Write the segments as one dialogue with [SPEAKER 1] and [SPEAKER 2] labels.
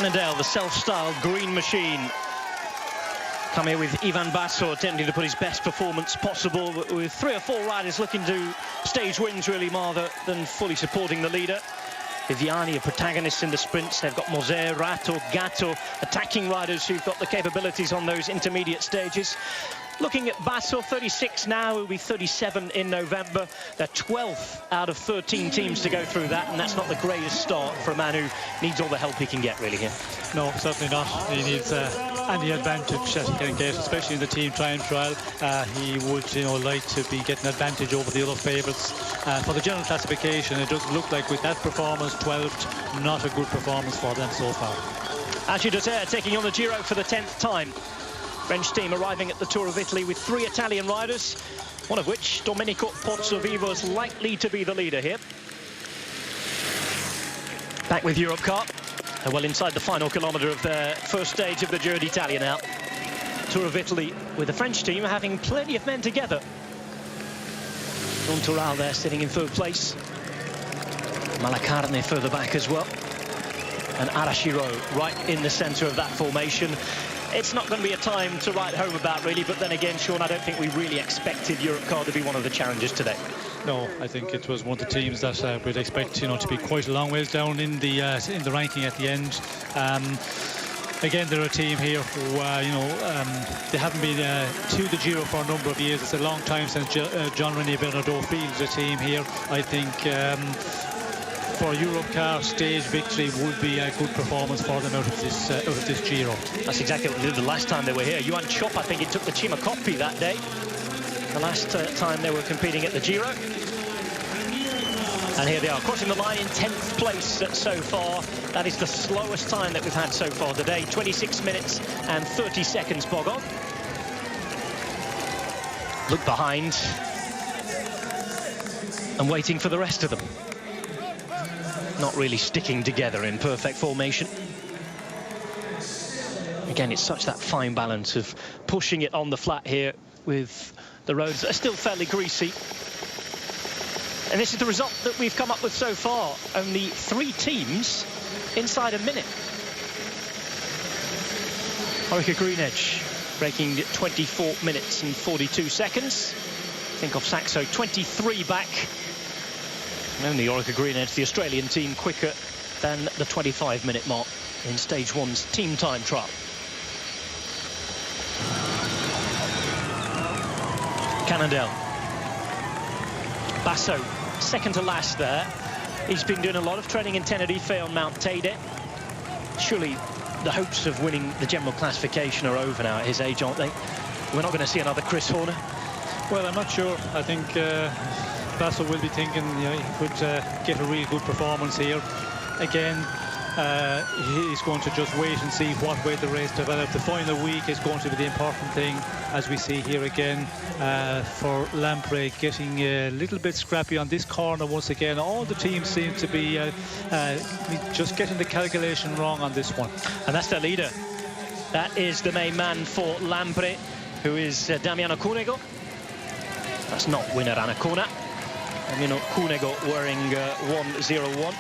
[SPEAKER 1] Cannondale, the self-styled green machine. Come here with Ivan Basso attempting to put his best performance possible, with 3 or 4 riders looking to stage wins really rather than fully supporting the leader. Viviani are protagonists in the sprints. They've got Moser, Rato, Gatto, attacking riders who've got the capabilities on those intermediate stages. Looking at Basso, 36 now, he'll be 37 in November. They're 12th out of 13 teams to go through that, and that's not the greatest start for a man who needs all the help he can get, really, here.
[SPEAKER 2] No, certainly not. He needs any advantage that he can get, especially in the team time trial. He would, like to be getting advantage over the other favourites. For the general classification, it does look like with that performance, 12th, not a good performance for them so far.
[SPEAKER 1] Asci taking on the Giro for the 10th time. French team arriving at the Tour of Italy with 3 Italian riders, one of which, Domenico Pozzovivo, is likely to be the leader here. Back with Europe Cup. They're well inside the final kilometre of their first stage of the Giro d'Italia now. Tour of Italy with the French team having plenty of men together. Don Toral there sitting in 3rd place. Malacarne further back as well. And Arashiro right in the centre of that formation. It's not going to be a time to write home about, really, but then again, Sean, I don't think we really expected Europe Car to be one of the challengers today.
[SPEAKER 2] No, I think it was one of the teams that we'd expect, to be quite a long ways down in the ranking at the end. Again, they're a team here who, they haven't been to the Giro for a number of years. It's a long time since Jean-René Bernardeau fielded a team here. I think for a Europe Car stage victory would be a good performance for them out of this Giro.
[SPEAKER 1] That's exactly what they did the last time they were here. Yuan Chop, I think it took the Cima Coppi that day. The last time they were competing at the Giro. And here they are, crossing the line in 10th place so far. That is the slowest time that we've had so far today. 26 minutes and 30 seconds, Bogon. Look behind. And waiting for the rest of them. Not really sticking together in perfect formation. Again, it's such that fine balance of pushing it on the flat here with the roads that are still fairly greasy. And this is the result that we've come up with so far. Only 3 teams inside a minute. Orica-GreenEDGE breaking 24 minutes and 42 seconds. Think of Saxo 23 back. And only Orica-GreenEDGE, the Australian team, quicker than the 25-minute mark in Stage 1's team time trial. Cannondale. Basso, second to last there. He's been doing a lot of training in Tenerife on Mount Teide. Surely the hopes of winning the general classification are over now at his age, aren't they? We're not going to see another Chris Horner.
[SPEAKER 2] Well, I'm not sure. I think Basso will be thinking he could get a really good performance here. Again, he's going to just wait and see what way the race develops. The final week is going to be the important thing, as we see here again, for Lampre getting a little bit scrappy on this corner once again. All the teams seem to be just getting the calculation wrong on this one. And that's their leader. That is the main man for Lampre, who is Damiano Cunego. That's not winner Anacona. Damiano Cunego wearing 101.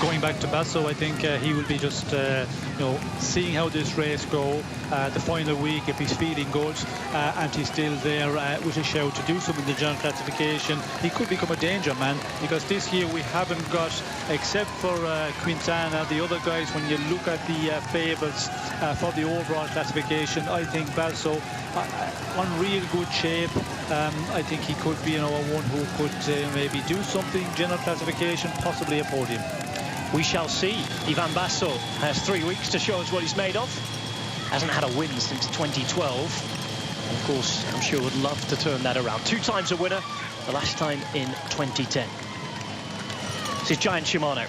[SPEAKER 2] Going back to Basso, I think he will be just, seeing how this race go. The final week, if he's feeling good and he's still there with a shout to do something in the general classification, he could become a danger man, because this year we haven't got, except for Quintana, the other guys, when you look at the favourites for the overall classification, I think Basso on real good shape. I think he could be, one who could maybe do something, general classification, possibly a podium. We shall see. Ivan Basso has 3 weeks to show us what he's made of. Hasn't had a win since 2012. And of course, I'm sure would love to turn that around. 2 times a winner, the last time in 2010. This is Giant Shimano.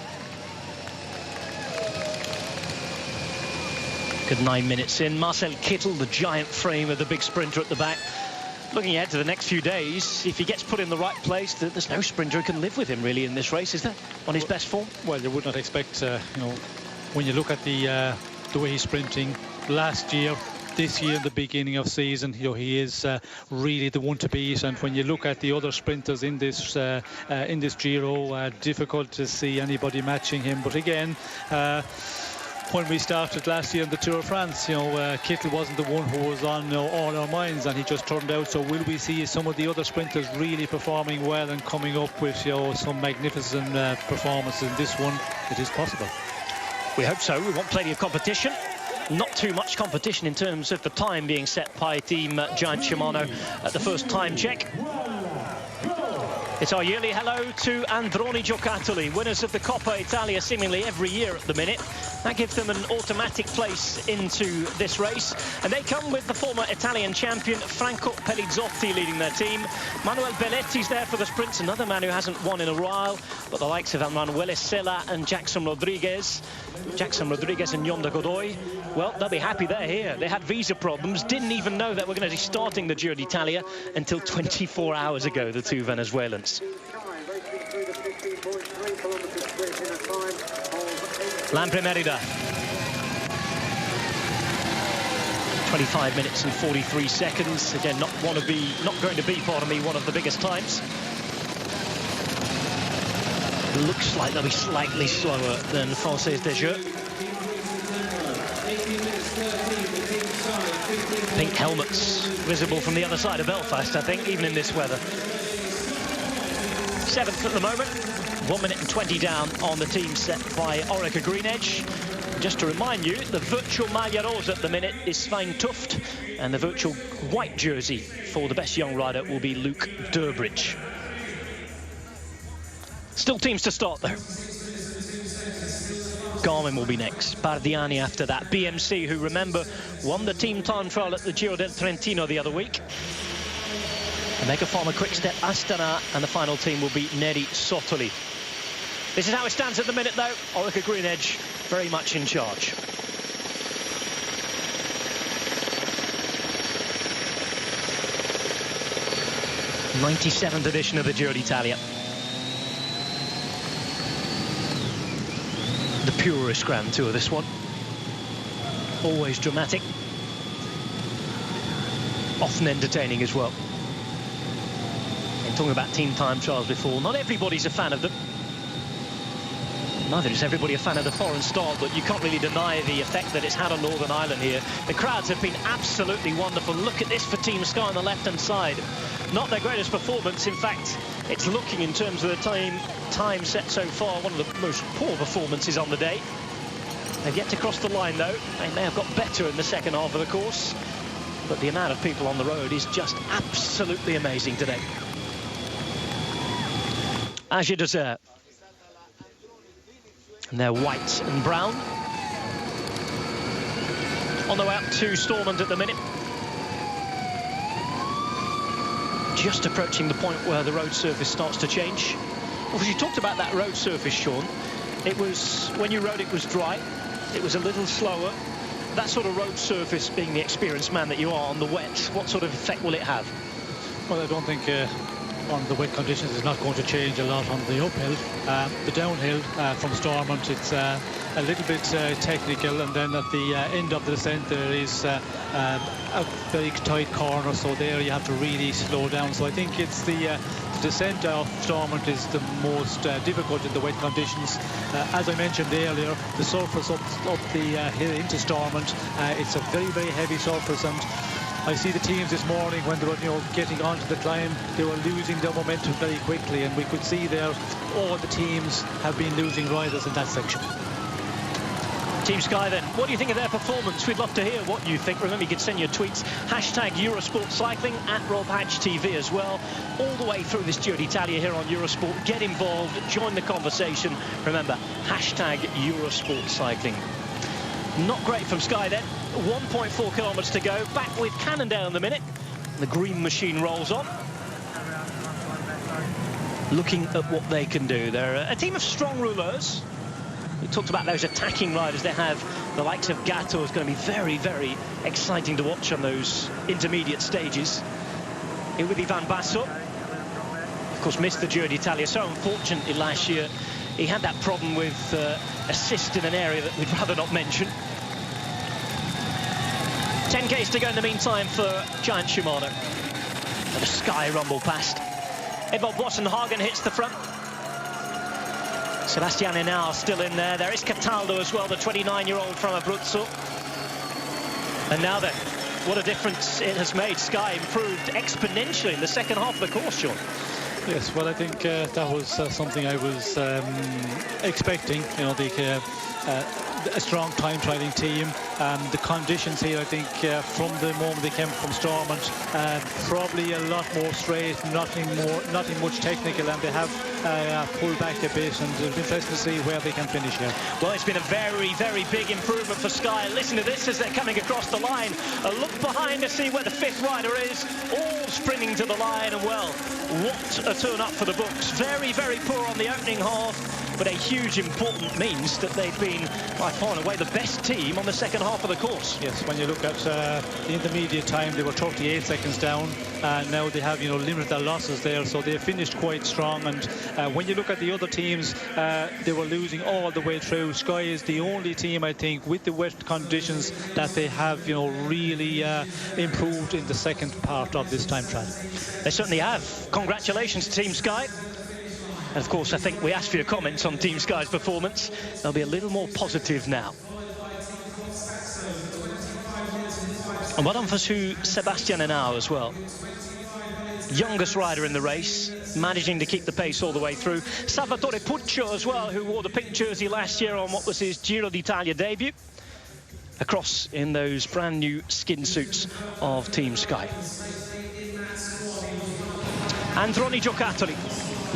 [SPEAKER 2] Good 9 minutes in. Marcel Kittel, the giant frame of the big sprinter at the back. Looking ahead to the next few days, if he gets put in the right place, there's no sprinter who can live with him really in this race, is there? On his best form? Well, you would not expect, when you look at the way he's sprinting last year, this year, in the beginning of season, you know, he is really the one to beat. And when you look at the other sprinters in this Giro, difficult to see anybody matching him. But again, when we started last year in the Tour of France, you know, Kittel wasn't the one who was on, you know, all our minds, and he just turned out. So will we see some of the other sprinters really performing well and coming up with, you know, some magnificent performances in this one? It is possible.
[SPEAKER 1] We hope so. We want plenty of competition. Not too much competition in terms of the time being set by Team Giant Shimano at the first time check. It's our yearly hello to Androni Giocattoli, winners of the Coppa Italia seemingly every year at the minute. That gives them an automatic place into this race. And they come with the former Italian champion, Franco Pelizzotti, leading their team. Manuel Belletti's there for the sprints, another man who hasn't won in a while. But the likes of Emanuele Sella and Jackson Rodriguez and Yonda Godoy, well, they'll be happy they're here. They had visa problems, didn't even know that we're going to be starting the Giro d'Italia until 24 hours ago, the two Venezuelans. Lampre Merida. 25 minutes and 43 seconds. Again, not going to be, pardon me, one of the biggest times. Looks like they'll be slightly slower than Française des Jeux. Pink helmets visible from the other side of Belfast, I think, even in this weather. 7th at the moment. 1 minute and 20 down on the team set by Orica-GreenEDGE. Just to remind you, the virtual Maglia Rosa at the minute is Svein Tuft, and the virtual white jersey for the best young rider will be Luke Durbridge. Still teams to start, though. Garmin will be next, Bardiani after that, BMC, who, remember, won the team time trial at the Giro del Trentino the other week. Mega Pharma-Quick step Astana, and the final team will be Neri Sotoli. This is how it stands at the minute, though. Orica-GreenEDGE very much in charge. '97th edition of the Giro d'Italia. The purest Grand Tour, this one. Always dramatic. Often entertaining as well. Talking about team time trials before, not everybody's a fan of them. Neither is everybody a fan of the foreign style, but you can't really deny the effect that it's had on Northern Ireland here. The crowds have been absolutely wonderful. Look at this for Team Sky on the left-hand side. Not their greatest performance. In fact, it's looking, in terms of the time set so far, one of the most poor performances on the day. They've yet to cross the line, though. They may have got better in the second half of the course, but the amount of people on the road is just absolutely amazing today. As you deserve. And they're white and brown. On the way up to Stormont at the minute. Just approaching the point where the road surface starts to change. Well, you talked about that road surface, Sean. It was, when you rode, it was dry. It was a little slower. That sort of road surface, being the experienced man that you are on the wet, what sort of effect will it have?
[SPEAKER 2] Well, I don't think on the wet conditions it's not going to change a lot on the uphill. The downhill from Stormont, it's a little bit technical, and then at the end of the descent there is a very tight corner, so there you have to really slow down. So I think it's the descent of Stormont is the most difficult in the wet conditions. As I mentioned earlier, the surface up the hill into Stormont, it's a very, very heavy surface, and I see the teams this morning, when they were, you know, getting onto the climb, they were losing their momentum very quickly, and we could see there all the teams have been losing riders in that section.
[SPEAKER 1] Team Sky, then, what do you think of their performance? We'd love to hear what you think. Remember, you can send your tweets, hashtag Eurosport Cycling, at Rob Hatch TV as well, all the way through this Giro d'Italia here on Eurosport. Get involved, join the conversation. Remember, hashtag Eurosport Cycling. Not great from Sky then. 1.4 kilometres to go. Back with Cannondale in the minute. The green machine rolls on. Looking at what they can do. They're a team of strong rouleurs. We talked about those attacking riders they have. The likes of Gatto is going to be very, very exciting to watch on those intermediate stages. Here with Ivan Basso. Of course, missed the Giro d'Italia so unfortunately last year. He had that problem with assist in an area that we'd rather not mention. 10Ks to go in the meantime for Giant Shimano. And a Sky rumble past. Edvald Boasson-Hagen hits the front. Sebastian Henao still in there. There is Cataldo as well, the 29-year-old from Abruzzo. And now then, what a difference it has made. Sky improved exponentially in the second half of the course, Sean.
[SPEAKER 2] Yes, well, I think that was something I was expecting. You know, a strong time trialing team. The conditions here, I think, from the moment they came from Stormont, probably a lot more straight, nothing much technical, and they have pulled back a bit, and it'll be interesting to see where they can finish here.
[SPEAKER 1] Well, it's been a very, very big improvement for Sky. Listen to this as they're coming across the line. A look behind to see where the fifth rider is, all sprinting to the line, and well, what a turn up for the books. Very, very poor on the opening half, but a huge important means that they've been by far and away the best team on the second half of the course.
[SPEAKER 2] Yes, when you look at the intermediate time, they were 38 seconds down, and now they have, you know, limited their losses there, so they finished quite strong. And when you look at the other teams, they were losing all the way through. Sky is the only team, I think, with the wet conditions that they have, you know, really improved in the second part of this time trial.
[SPEAKER 1] They certainly have. Congratulations to Team Sky. And of course, I think we asked for your comments on Team Sky's performance. They'll be a little more positive now. And well done for Sebastian Henao as well. Youngest rider in the race, managing to keep the pace all the way through. Salvatore Puccio as well, who wore the pink jersey last year on what was his Giro d'Italia debut. Across in those brand new skin suits of Team Sky. Androni Giocattoli.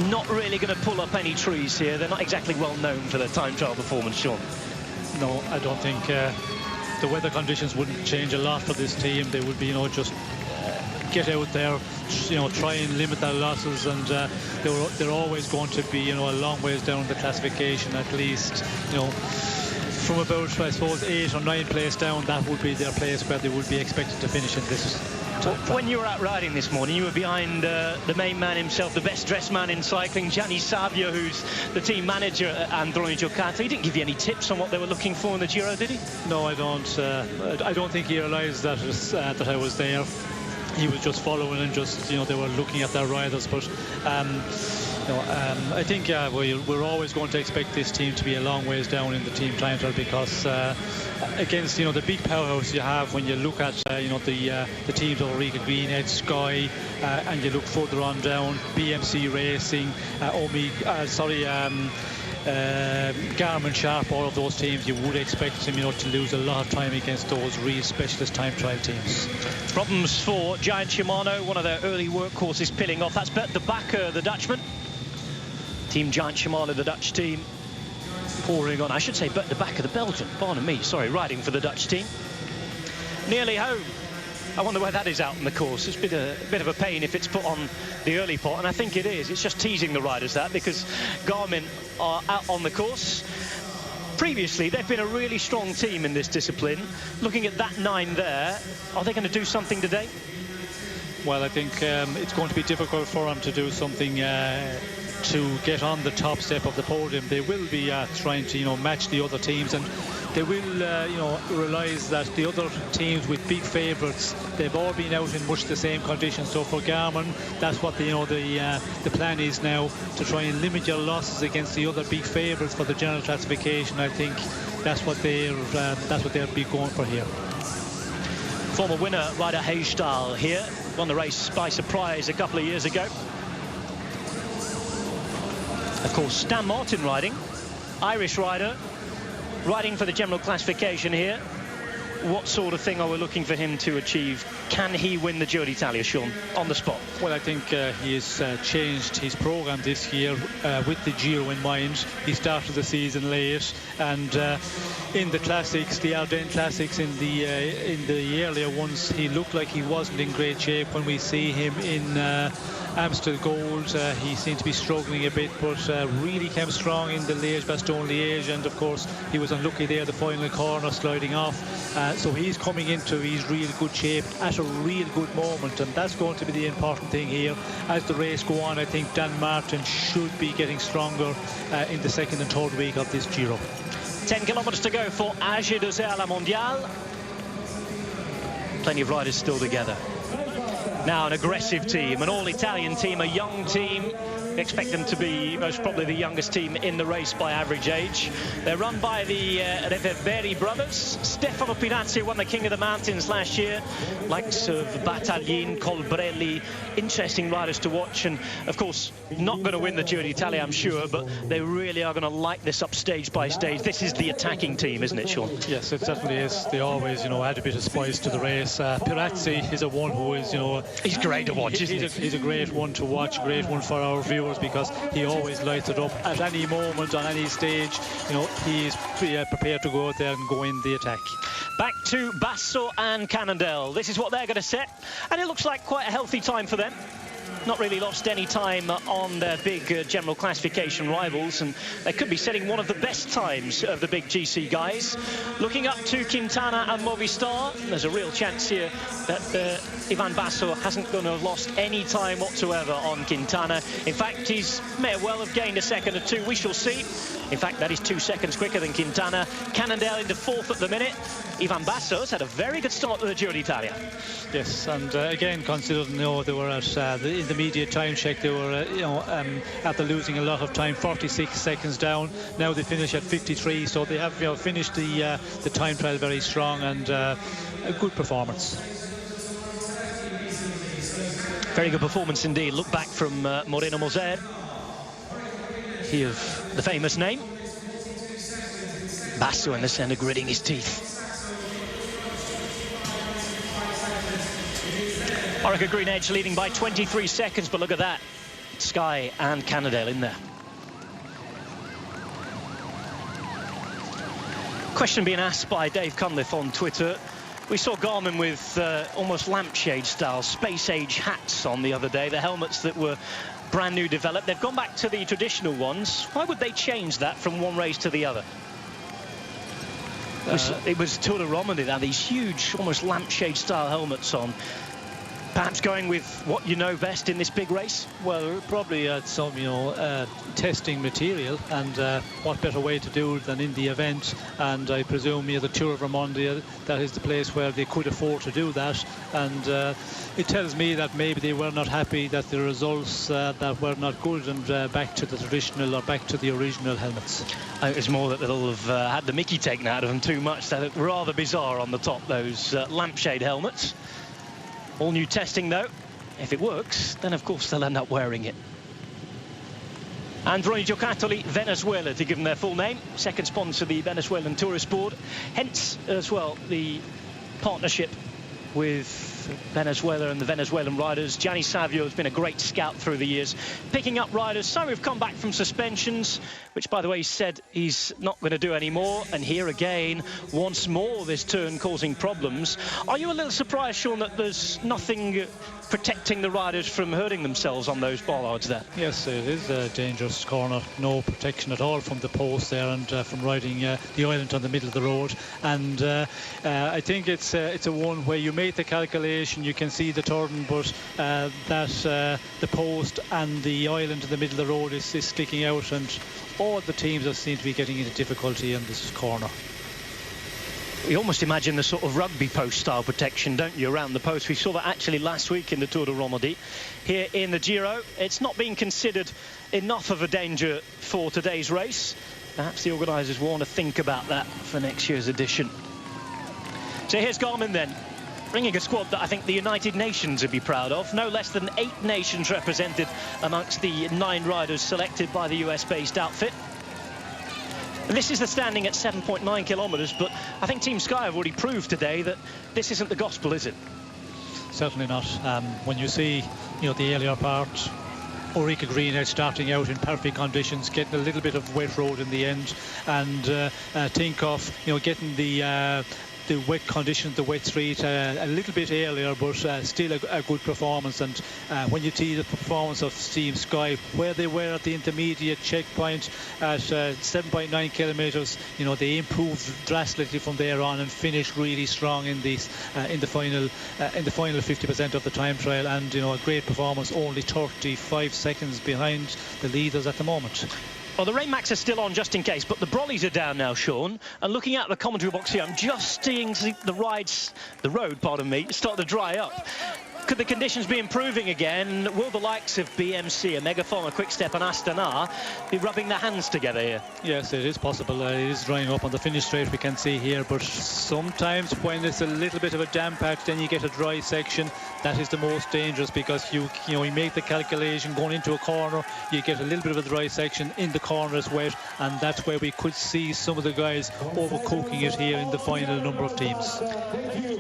[SPEAKER 1] Not really going to pull up any trees here. They're not exactly well known for their time trial performance, Sean.
[SPEAKER 2] No, I don't think the weather conditions wouldn't change a lot for this team. They would be, you know, just get out there, you know, try and limit their losses, and they're always going to be, you know, a long ways down the classification, at least, you know, from about, I suppose, 8 or 9 place down. That would be their place where they would be expected to finish in this.
[SPEAKER 1] When you were out riding this morning, you were behind the main man himself, the best dressed man in cycling, Gianni Savio, who's the team manager at Androni Giocattoli. He didn't give you any tips on what they were looking for in the Giro, did he?
[SPEAKER 2] No, I don't. I don't think he realised that that I was there. He was just following, and just, you know, they were looking at their riders. But you know, I think we're always going to expect this team to be a long ways down in the team time trial, because against, you know, the big powerhouse you have, when you look at you know, the teams of Orica-GreenEDGE, Sky, and you look further on down, BMC Racing, Garmin-Sharp, all of those teams, you would expect them, you know, to lose a lot of time against those real specialist time trial teams.
[SPEAKER 1] Problems for Giant Shimano, one of their early workhorses pilling off. That's Bert de Backer, the Dutchman. Team Giant Shimano, the Dutch team, pouring on. I should say Bert de Backer, the Belgian, pardon me, sorry, riding for the Dutch team. Nearly home. I wonder where that is out in the course. It's been a bit of a pain if it's put on the early pot, and I think it is. It's just teasing the riders, that, because Garmin are out on the course. Previously, they've been a really strong team in this discipline. Looking at that 9 there, are they going to do something today?
[SPEAKER 2] Well, I think it's going to be difficult for them to do something to get on the top step of the podium. They will be trying to, you know, match the other teams, and they will, you know, realise that the other teams with big favourites, they've all been out in much the same conditions. So for Garmin, that's what the plan is now, to try and limit your losses against the other big favourites for the general classification. I think that's what they'll be going for here.
[SPEAKER 1] Former winner Ryder Hagestad here, won the race by surprise a couple of years ago. Of course, Dan Martin riding, Irish rider, riding for the general classification here. What sort of thing are we looking for him to achieve? Can he win the Giro d'Italia, Sean, on the spot?
[SPEAKER 2] Well, I think he has changed his programme this year with the Giro in mind. He started the season late, and in the classics, the Ardennes classics, in the earlier ones, he looked like he wasn't in great shape. When we see him in Amstel Gold, he seemed to be struggling a bit, but really came strong in the Liège-Bastogne-Liège, and of course he was unlucky there, the final corner sliding off. So he's coming into his real good shape at a real good moment, and that's going to be the important thing here. As the race go on, I think Dan Martin should be getting stronger in the second and third week of this Giro.
[SPEAKER 1] 10 kilometres to go for AG2R La Mondiale. Plenty of riders still together. Now an aggressive team, an all-Italian team, a young team. We expect them to be most probably the youngest team in the race by average age. They're run by the Reverberi brothers. Stefano Pinazzi won the King of the Mountains last year. Likes of Battaglin, Colbrelli, interesting riders to watch, and of course not going to win the Giro d'Italia, I'm sure, but they really are going to light this up stage by stage. This is the attacking team, isn't it, Sean?
[SPEAKER 2] Yes, it certainly is. They always, add a bit of spice to the race. Pinazzi is a one who is,
[SPEAKER 1] he's great to watch, isn't he?
[SPEAKER 2] He's a great one to watch, great one for our viewers, because he always lights it up at any moment, on any stage. He's prepared to go out there and go in the attack.
[SPEAKER 1] Back to Basso and Cannondale. This is what they're going to set, and it looks like quite a healthy time for them. Not really lost any time on their big general classification rivals, and they could be setting one of the best times of the big GC guys. Looking up to Quintana and Movistar, there's a real chance here that Ivan Basso hasn't going to have lost any time whatsoever on Quintana. In fact, he may well have gained a second or two. We shall see. In fact, that is 2 seconds quicker than Quintana. Cannondale into fourth at the minute. Ivan Basso's had a very good start to the Giro d'Italia.
[SPEAKER 2] Yes, and again, considering they were at the intermediate time check, they were after losing a lot of time, 46 seconds down. Now they finish at 53, so they have finished the time trial very strong, and a good performance.
[SPEAKER 1] Very good performance indeed. Look back from Moreno Moser. He of the famous name. Basso in the centre, gritting his teeth. Orica-GreenEDGE leading by 23 seconds, but look at that. Sky and Cannondale in there. Question being asked by Dave Cunliffe on Twitter. We saw Garmin with almost lampshade style space age hats on the other day, the helmets that were brand new developed. They've gone back to the traditional ones. Why would they change that from one race to the other? It was Tour de Romandie. They had these huge, almost lampshade style helmets on. Perhaps going with what you know best in this big race?
[SPEAKER 2] Well, probably some, testing material, and what better way to do it than in the event. And I presume the Tour of Romandie, that is the place where they could afford to do that. And it tells me that maybe they were not happy that the results that were not good, and back to the traditional or back to the original helmets.
[SPEAKER 1] I think it's more that they'll have had the mickey taken out of them too much. They look rather bizarre on the top, those lampshade helmets. All new testing though. If it works, then of course they'll end up wearing it. Androni Giocattoli, Venezuela, to give them their full name. Second sponsor, the Venezuelan Tourist Board. Hence, as well, the partnership with Venezuela and the Venezuelan riders. Gianni Savio has been a great scout through the years, picking up riders. Some have come back from suspensions, which, by the way, he said he's not going to do anymore. And here again, once more, this turn causing problems. Are you a little surprised, Sean, that there's nothing protecting the riders from hurting themselves on those bollards there?
[SPEAKER 2] Yes, it is a dangerous corner. No protection at all from the post there, and from riding the island on the middle of the road. And I think it's a one where you make the calculation, you can see the turn, but the post and the island in the middle of the road is sticking out, and all the teams seem to be getting into difficulty in this corner.
[SPEAKER 1] You almost imagine the sort of rugby post style protection, don't you, around the post? We saw that actually last week in the Tour de Romandie. Here in the Giro, it's not being considered enough of a danger for today's race. Perhaps the organisers want to think about that for next year's edition. So here's Garmin then, bringing a squad that I think the United Nations would be proud of. No less than 8 nations represented amongst the 9 riders selected by the US-based outfit. And this is the standing at 7.9 kilometres, but I think Team Sky have already proved today that this isn't the gospel, is it?
[SPEAKER 2] Certainly not. When you see, the earlier part, Orica-GreenEDGE starting out in perfect conditions, getting a little bit of wet road in the end, and think of, getting the wet conditions, the wet street a little bit earlier, but still a good performance. And when you see the performance of Team Sky, where they were at the intermediate checkpoint at 7.9 kilometres, they improved drastically from there on and finished really strong in the final 50% of the time trial, and a great performance, only 35 seconds behind the leaders at the moment.
[SPEAKER 1] Well, the rain macs are still on just in case, but the brollies are down now, Sean. And looking at the commentary box here, I'm just seeing the road, pardon me, start to dry up. Could the conditions be improving again? Will the likes of BMC, Omega Pharma-Quick and Astana be rubbing their hands together here?
[SPEAKER 2] Yes, it is possible. It is drying up on the finish straight, we can see here, but sometimes when it's a little bit of a damp patch, then you get a dry section. That is the most dangerous, because you make the calculation going into a corner, you get a little bit of a dry section, in the corner is wet, and that's where we could see some of the guys overcooking it here in the final number of teams.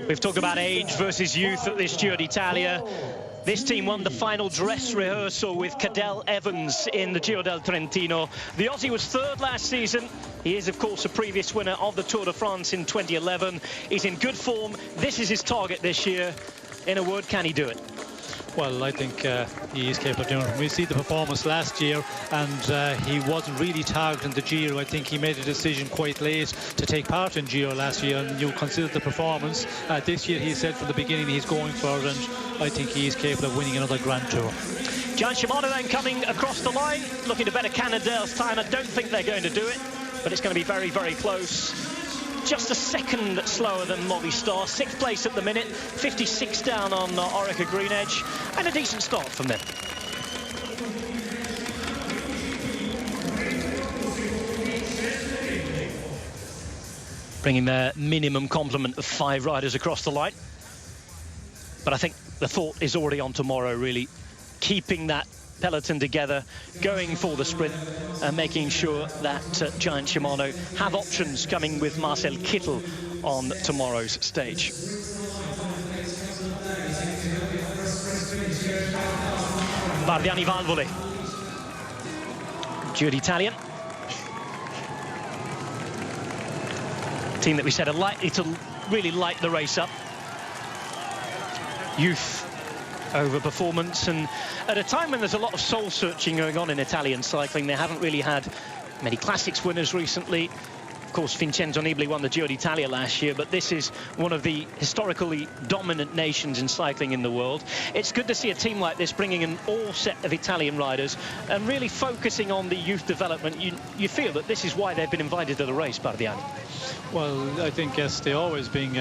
[SPEAKER 1] We've talked about age versus youth at this Giro d'Italia. This team won the final dress rehearsal with Cadel Evans in the Giro del Trentino. The Aussie was third last season. He is, of course, a previous winner of the Tour de France in 2011. He's in good form. This is his target this year. In a word, can he do it?
[SPEAKER 2] Well, I think he is capable of doing it. We see the performance last year, and he wasn't really targeting the Giro. I think he made a decision quite late to take part in Giro last year, and you consider the performance. This year, he said from the beginning he's going for it, and I think he is capable of winning another Grand Tour.
[SPEAKER 1] Gian Shimano then coming across the line, looking to better Cannondale's time. I don't think they're going to do it, but it's going to be very, very close. Just a second slower than Movistar. 6th place at the minute, 56 down on Orica-GreenEDGE, and a decent start from them. Bringing their minimum complement of 5 riders across the line. But I think the thought is already on tomorrow, really. Keeping that peloton together, going for the sprint, and making sure that Giant Shimano have options coming with Marcel Kittel on tomorrow's stage. Bardiani Valvole, Giro d'Italia. Team that we said are likely to really light the race up. Youth over performance, and at a time when there's a lot of soul searching going on in Italian cycling. They haven't really had many classics winners recently. Of course, Vincenzo Nibali won the Giro d'Italia last year, but this is one of the historically dominant nations in cycling in the world. It's good to see a team like this bringing an all set of Italian riders and really focusing on the youth development. You feel that this is why they've been invited to the race, Bardiani.
[SPEAKER 2] Well, I think, yes, they always bring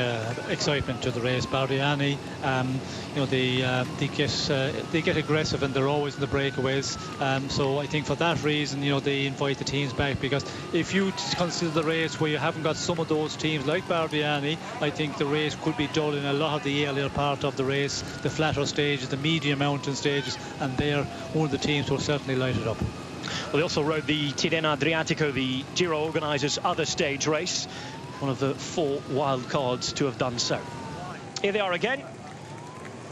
[SPEAKER 2] excitement to the race. Bardiani, they get aggressive, and they're always in the breakaways. So I think for that reason, they invite the teams back, because if you consider the race where you haven't got some of those teams like Bardiani, I think the race could be dull in a lot of the earlier part of the race, the flatter stages, the medium mountain stages, and they're one of the teams who will certainly light it up.
[SPEAKER 1] Well, they also rode the Tirreno Adriatico, the Giro organisers' other stage race, one of the 4 wild cards to have done so. Here they are again,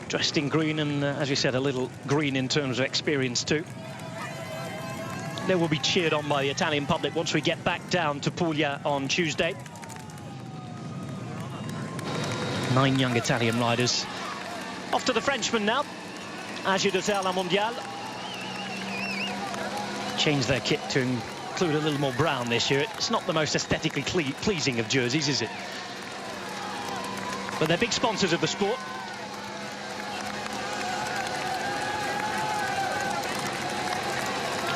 [SPEAKER 1] dressed in green, and as we said, a little green in terms of experience too. They will be cheered on by the Italian public once we get back down to Puglia on Tuesday. 9 young Italian riders. Off to the Frenchmen now. Agi de la Mondiale. Changed their kit to include a little more brown this year. It's not the most aesthetically pleasing of jerseys, is it? But they're big sponsors of the sport.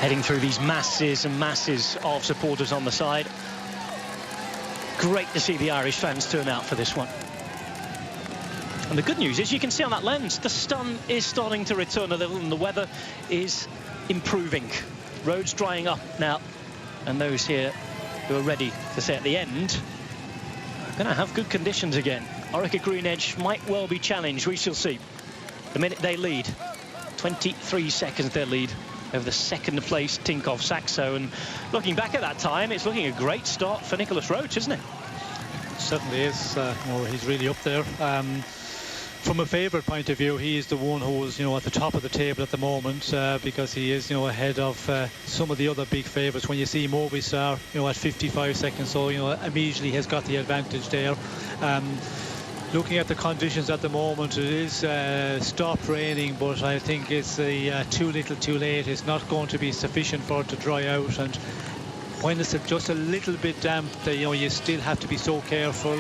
[SPEAKER 1] Heading through these masses and masses of supporters on the side. Great to see the Irish fans turn out for this one. And the good news is, you can see on that lens, the sun is starting to return a little, and the weather is improving. Roads drying up now, and those here who are ready to say at the end are going to have good conditions again. Orica-GreenEDGE might well be challenged. We shall see. The minute they lead, 23 seconds their lead over the 2nd place Tinkoff Saxo, and looking back at that time, it's looking a great start for Nicholas Roach, isn't it?
[SPEAKER 2] It certainly is. He's really up there. From a favourite point of view, he is the one who is, at the top of the table at the moment, because he is, ahead of some of the other big favourites. When you see Movistar, at 55 seconds, so immediately has got the advantage there. Looking at the conditions at the moment, it is stopped raining, but I think it's too little too late. It's not going to be sufficient for it to dry out, and when it's just a little bit damp, you know, you still have to be so careful.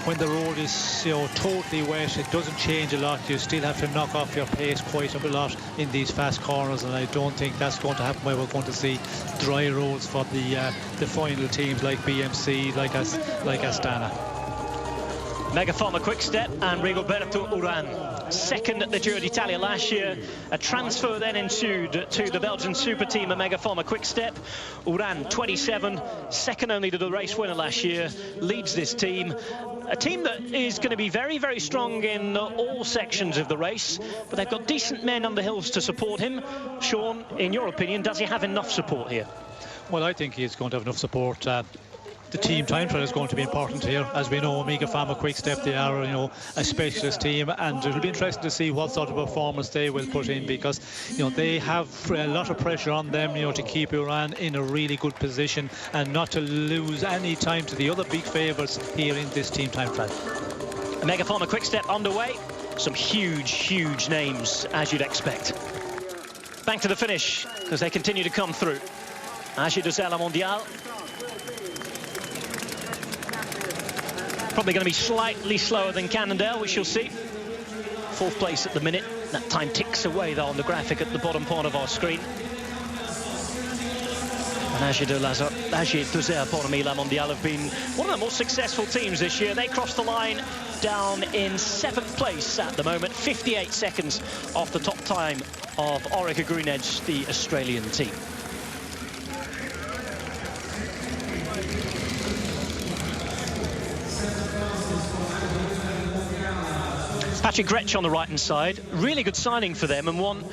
[SPEAKER 2] When the road is, you know, totally wet, it doesn't change a lot. You still have to knock off your pace quite a lot in these fast corners, and I don't think that's going to happen where we're going to see dry roads for the final teams like BMC, like Astana.
[SPEAKER 1] Mega Pharma-Quick Step and Rigoberto Urán, second at the Giro d'Italia last year. A transfer then ensued to the Belgian super team at Mega Pharma-Quick Step. Urán, 27, second only to the race winner last year, leads this team. A team that is going to be very, very strong in all sections of the race, but they've got decent men on the hills to support him. Sean, in your opinion, does he have enough support here?
[SPEAKER 2] Well, I think he's going to have enough support. The team time trial is going to be important here. As we know, Mega Pharma-Quick Step, they are, you know, a specialist team, and it'll be interesting to see what sort of performance they will put in, because, you know, they have a lot of pressure on them, you know, to keep Urán in a really good position and not to lose any time to the other big favourites here in this team time trial.
[SPEAKER 1] A Mega Pharma-Quick Step underway. Some huge names, as you'd expect. Back to the finish, because they continue to come through. AG La Mondiale. Probably going to be slightly slower than Cannondale, which you'll see. Fourth place at the minute. That time ticks away, though, on the graphic at the bottom part of our screen. And AG La Mondiale have been one of the more successful teams this year. They crossed the line down in 7th place at the moment, 58 seconds off the top time of Orica-GreenEDGE, the Australian team. Patrick Gretsch on the right-hand side, really good signing for them, and one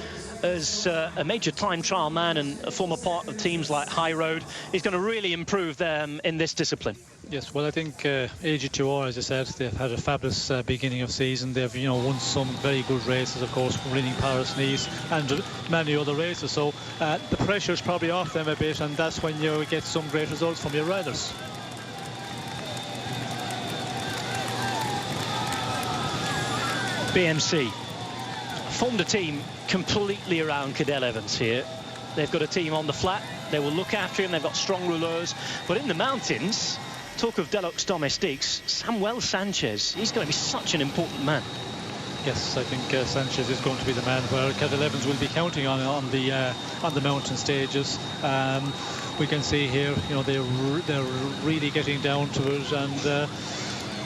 [SPEAKER 1] as a major time trial man and a former part of teams like High Road. He's going to really improve them in this discipline.
[SPEAKER 2] Yes, well, I think AG2R, as I said, they've had a fabulous beginning of season. They've, you know, won some very good races, of course, winning Paris-Nice and many other races. So the pressure's probably off them a bit, and that's when you get some great results from your riders.
[SPEAKER 1] BMC formed a team completely around Cadel Evans here. They've got a team on the flat. They will look after him. They've got strong rouleurs. But in the mountains, talk of Deluxe Domestiques, Samuel Sanchez, he's going to be such an important man.
[SPEAKER 2] Yes, I think Sanchez is going to be the man where Cadel Evans will be counting on the mountain stages. We can see here, you know, they're really getting down to it, and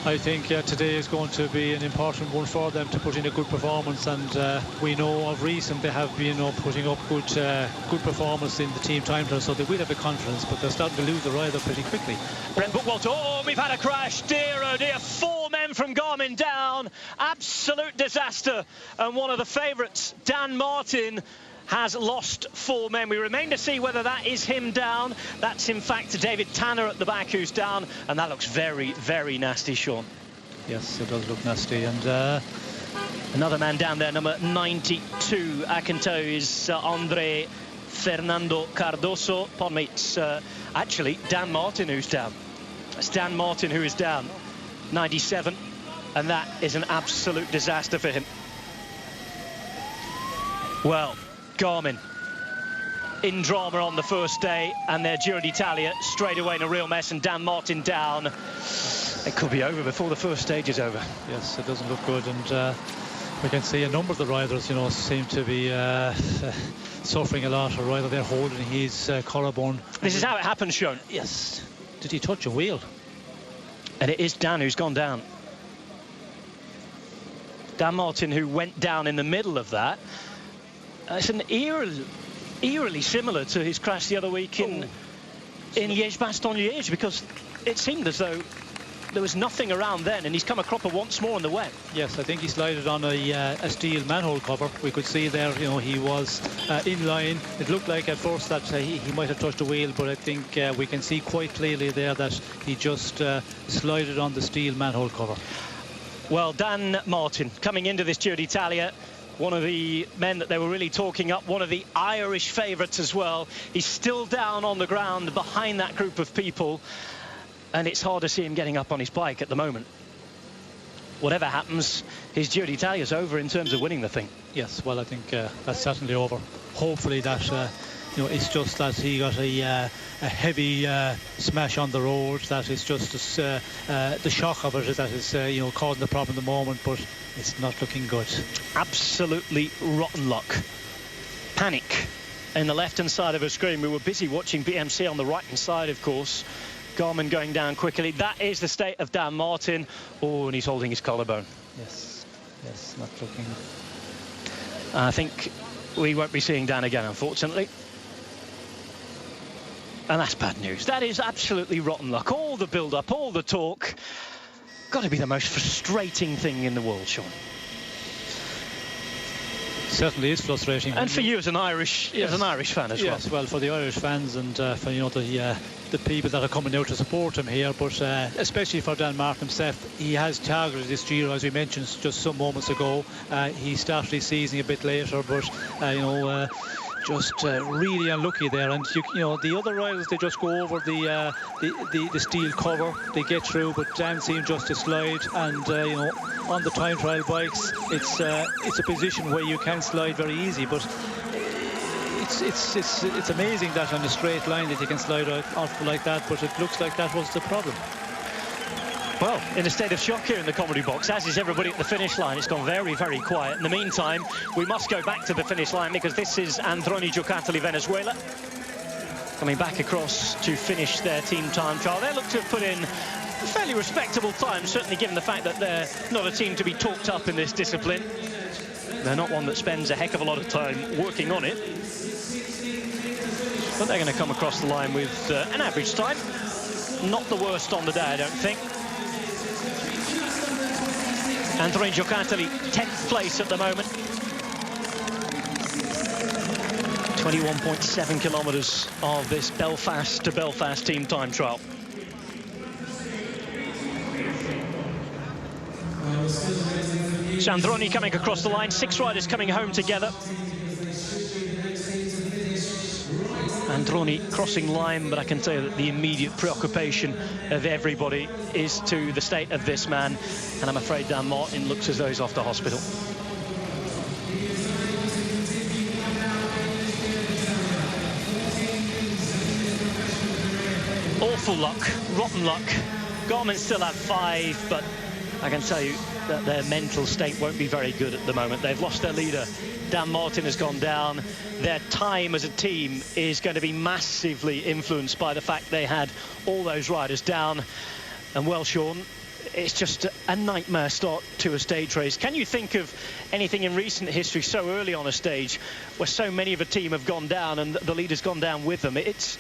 [SPEAKER 2] I think today is going to be an important one for them to put in a good performance, and we know of recent they have been, you know, putting up good performance in the team time trial, so they will have the confidence, but they're starting to lose the rider pretty quickly.
[SPEAKER 1] Brent Bookwalter, oh, we've had a crash, dear oh dear, 4 men from Garmin down, absolute disaster, and one of the favourites, Dan Martin, has lost 4 men. We remain to see whether that is him down. That's in fact David Tanner at the back who's down, and that looks very, very nasty, Sean.
[SPEAKER 2] Yes, it does look nasty, and
[SPEAKER 1] another man down there, number 92, I can tell you, is Andre Fernando Cardoso. Pardon me, it's actually Dan Martin who's down. It's Dan Martin who is down, 97, and that is an absolute disaster for him. Well, Garmin in drama on the first day, and their Giro d'Italia straight away in a real mess, and Dan Martin down. It could be over before the first stage is over.
[SPEAKER 2] Yes, it doesn't look good, and we can see a number of the riders, you know, seem to be suffering a lot. A rider they're holding his collarbone.
[SPEAKER 1] This is how it happens, Sean.
[SPEAKER 2] Yes. Did he touch a wheel?
[SPEAKER 1] And it is Dan who's gone down. Dan Martin, who went down in the middle of that. It's an eerily similar to his crash the other week in Liège-Bastogne-Liège, because it seemed as though there was nothing around then, and he's come a cropper once more in the wet.
[SPEAKER 2] Yes, I think he slided on a steel manhole cover. We could see there, you know, he was in line. It looked like at first that he might have touched a wheel, but I think we can see quite clearly there that he just slided on the steel manhole cover.
[SPEAKER 1] Well, Dan Martin coming into this Giro d'Italia, one of the men that they were really talking up, one of the Irish favourites as well. He's still down on the ground behind that group of people, and it's hard to see him getting up on his bike at the moment. Whatever happens, his Giro d'Italia's over in terms of winning the thing.
[SPEAKER 2] Yes, well, I think that's certainly over. Hopefully that you know, it's just that he got a heavy smash on the road. That is just the shock of it that is you know, causing the problem at the moment, but it's not looking good.
[SPEAKER 1] Absolutely rotten luck. Panic in the left-hand side of her screen. We were busy watching BMC on the right-hand side, of course. Garmin going down quickly. That is the state of Dan Martin. Oh, and he's holding his collarbone.
[SPEAKER 2] Yes, not looking.
[SPEAKER 1] I think we won't be seeing Dan again, unfortunately. And that's bad news. That is absolutely rotten luck. All the build-up, all the talk. Got to be the most frustrating thing in the world, Sean.
[SPEAKER 2] Certainly is frustrating.
[SPEAKER 1] And for you as an Irish, yes, as an Irish fan as well.
[SPEAKER 2] Yes, well, for the Irish fans and for, you know, the people that are coming out to support him here, but especially for Dan Martin himself, he has targeted this Giro, as we mentioned just some moments ago. He started his season a bit later, but you know, just really unlucky there. And you know, the other riders, they just go over the steel cover, they get through, but Dan seemed just to slide. And you know, on the time trial bikes, it's a position where you can slide very easy, but it's amazing that on a straight line that you can slide off like that, but it looks like that was the problem.
[SPEAKER 1] Well, in a state of shock here in the comedy box, as is everybody at the finish line. It's gone very, very quiet. In the meantime, we must go back to the finish line because this is Androni Giocattoli, Venezuela, coming back across to finish their team time trial. They look to have put in a fairly respectable time, certainly given the fact that they're not a team to be talked up in this discipline. They're not one that spends a heck of a lot of time working on it. But they're going to come across the line with an average time. Not the worst on the day, I don't think. Androni Giocattoli, 10th place at the moment. 21.7 kilometres of this Belfast to Belfast team time trial. Androni coming across the line, 6 riders coming home together. Androni crossing line, but I can tell you that the immediate preoccupation of everybody is to the state of this man, and I'm afraid Dan Martin looks as though he's off to hospital. Awful luck, rotten luck. Garmin still have 5, but I can tell you that their mental state won't be very good at the moment. They've lost their leader. Dan Martin has gone down. Their time as a team is going to be massively influenced by the fact they had all those riders down. And well, Sean, it's just a nightmare start to a stage race. Can you think of anything in recent history so early on a stage where so many of a team have gone down and the leader's gone down with them? It's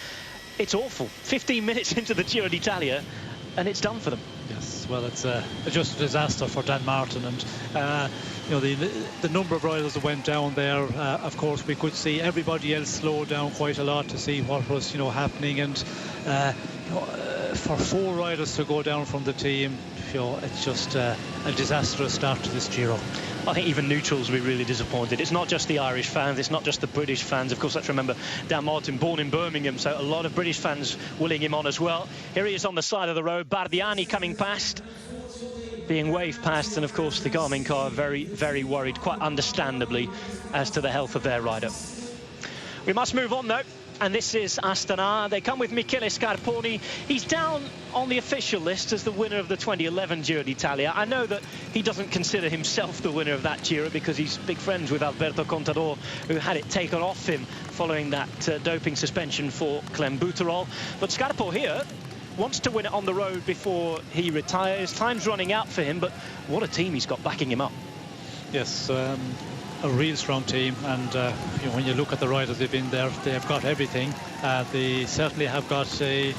[SPEAKER 1] awful. 15 minutes into the Giro d'Italia and it's done for them.
[SPEAKER 2] Yes, well, it's just a disaster for Dan Martin, and you know, the number of riders that went down there. Of course, we could see everybody else slow down quite a lot to see what was, you know, happening, and you know, for 4 riders to go down from the team, you know, it's just a disastrous start to this Giro.
[SPEAKER 1] I think even neutrals will be really disappointed. It's not just the Irish fans, it's not just the British fans. Of course, let's remember Dan Martin, born in Birmingham, so a lot of British fans willing him on as well. Here he is on the side of the road, Bardiani coming past, being waved past, and of course the Garmin car very, very worried, quite understandably, as to the health of their rider. We must move on though. And this is Astana. They come with Michele Scarponi. He's down on the official list as the winner of the 2011 Giro d'Italia. I know that he doesn't consider himself the winner of that Giro because he's big friends with Alberto Contador, who had it taken off him following that doping suspension for clenbuterol. But Scarpo here wants to win it on the road before he retires. Time's running out for him, but what a team he's got backing him up.
[SPEAKER 2] Yes, a real strong team, and you know, when you look at the riders they've been there, they've got everything. They certainly have got the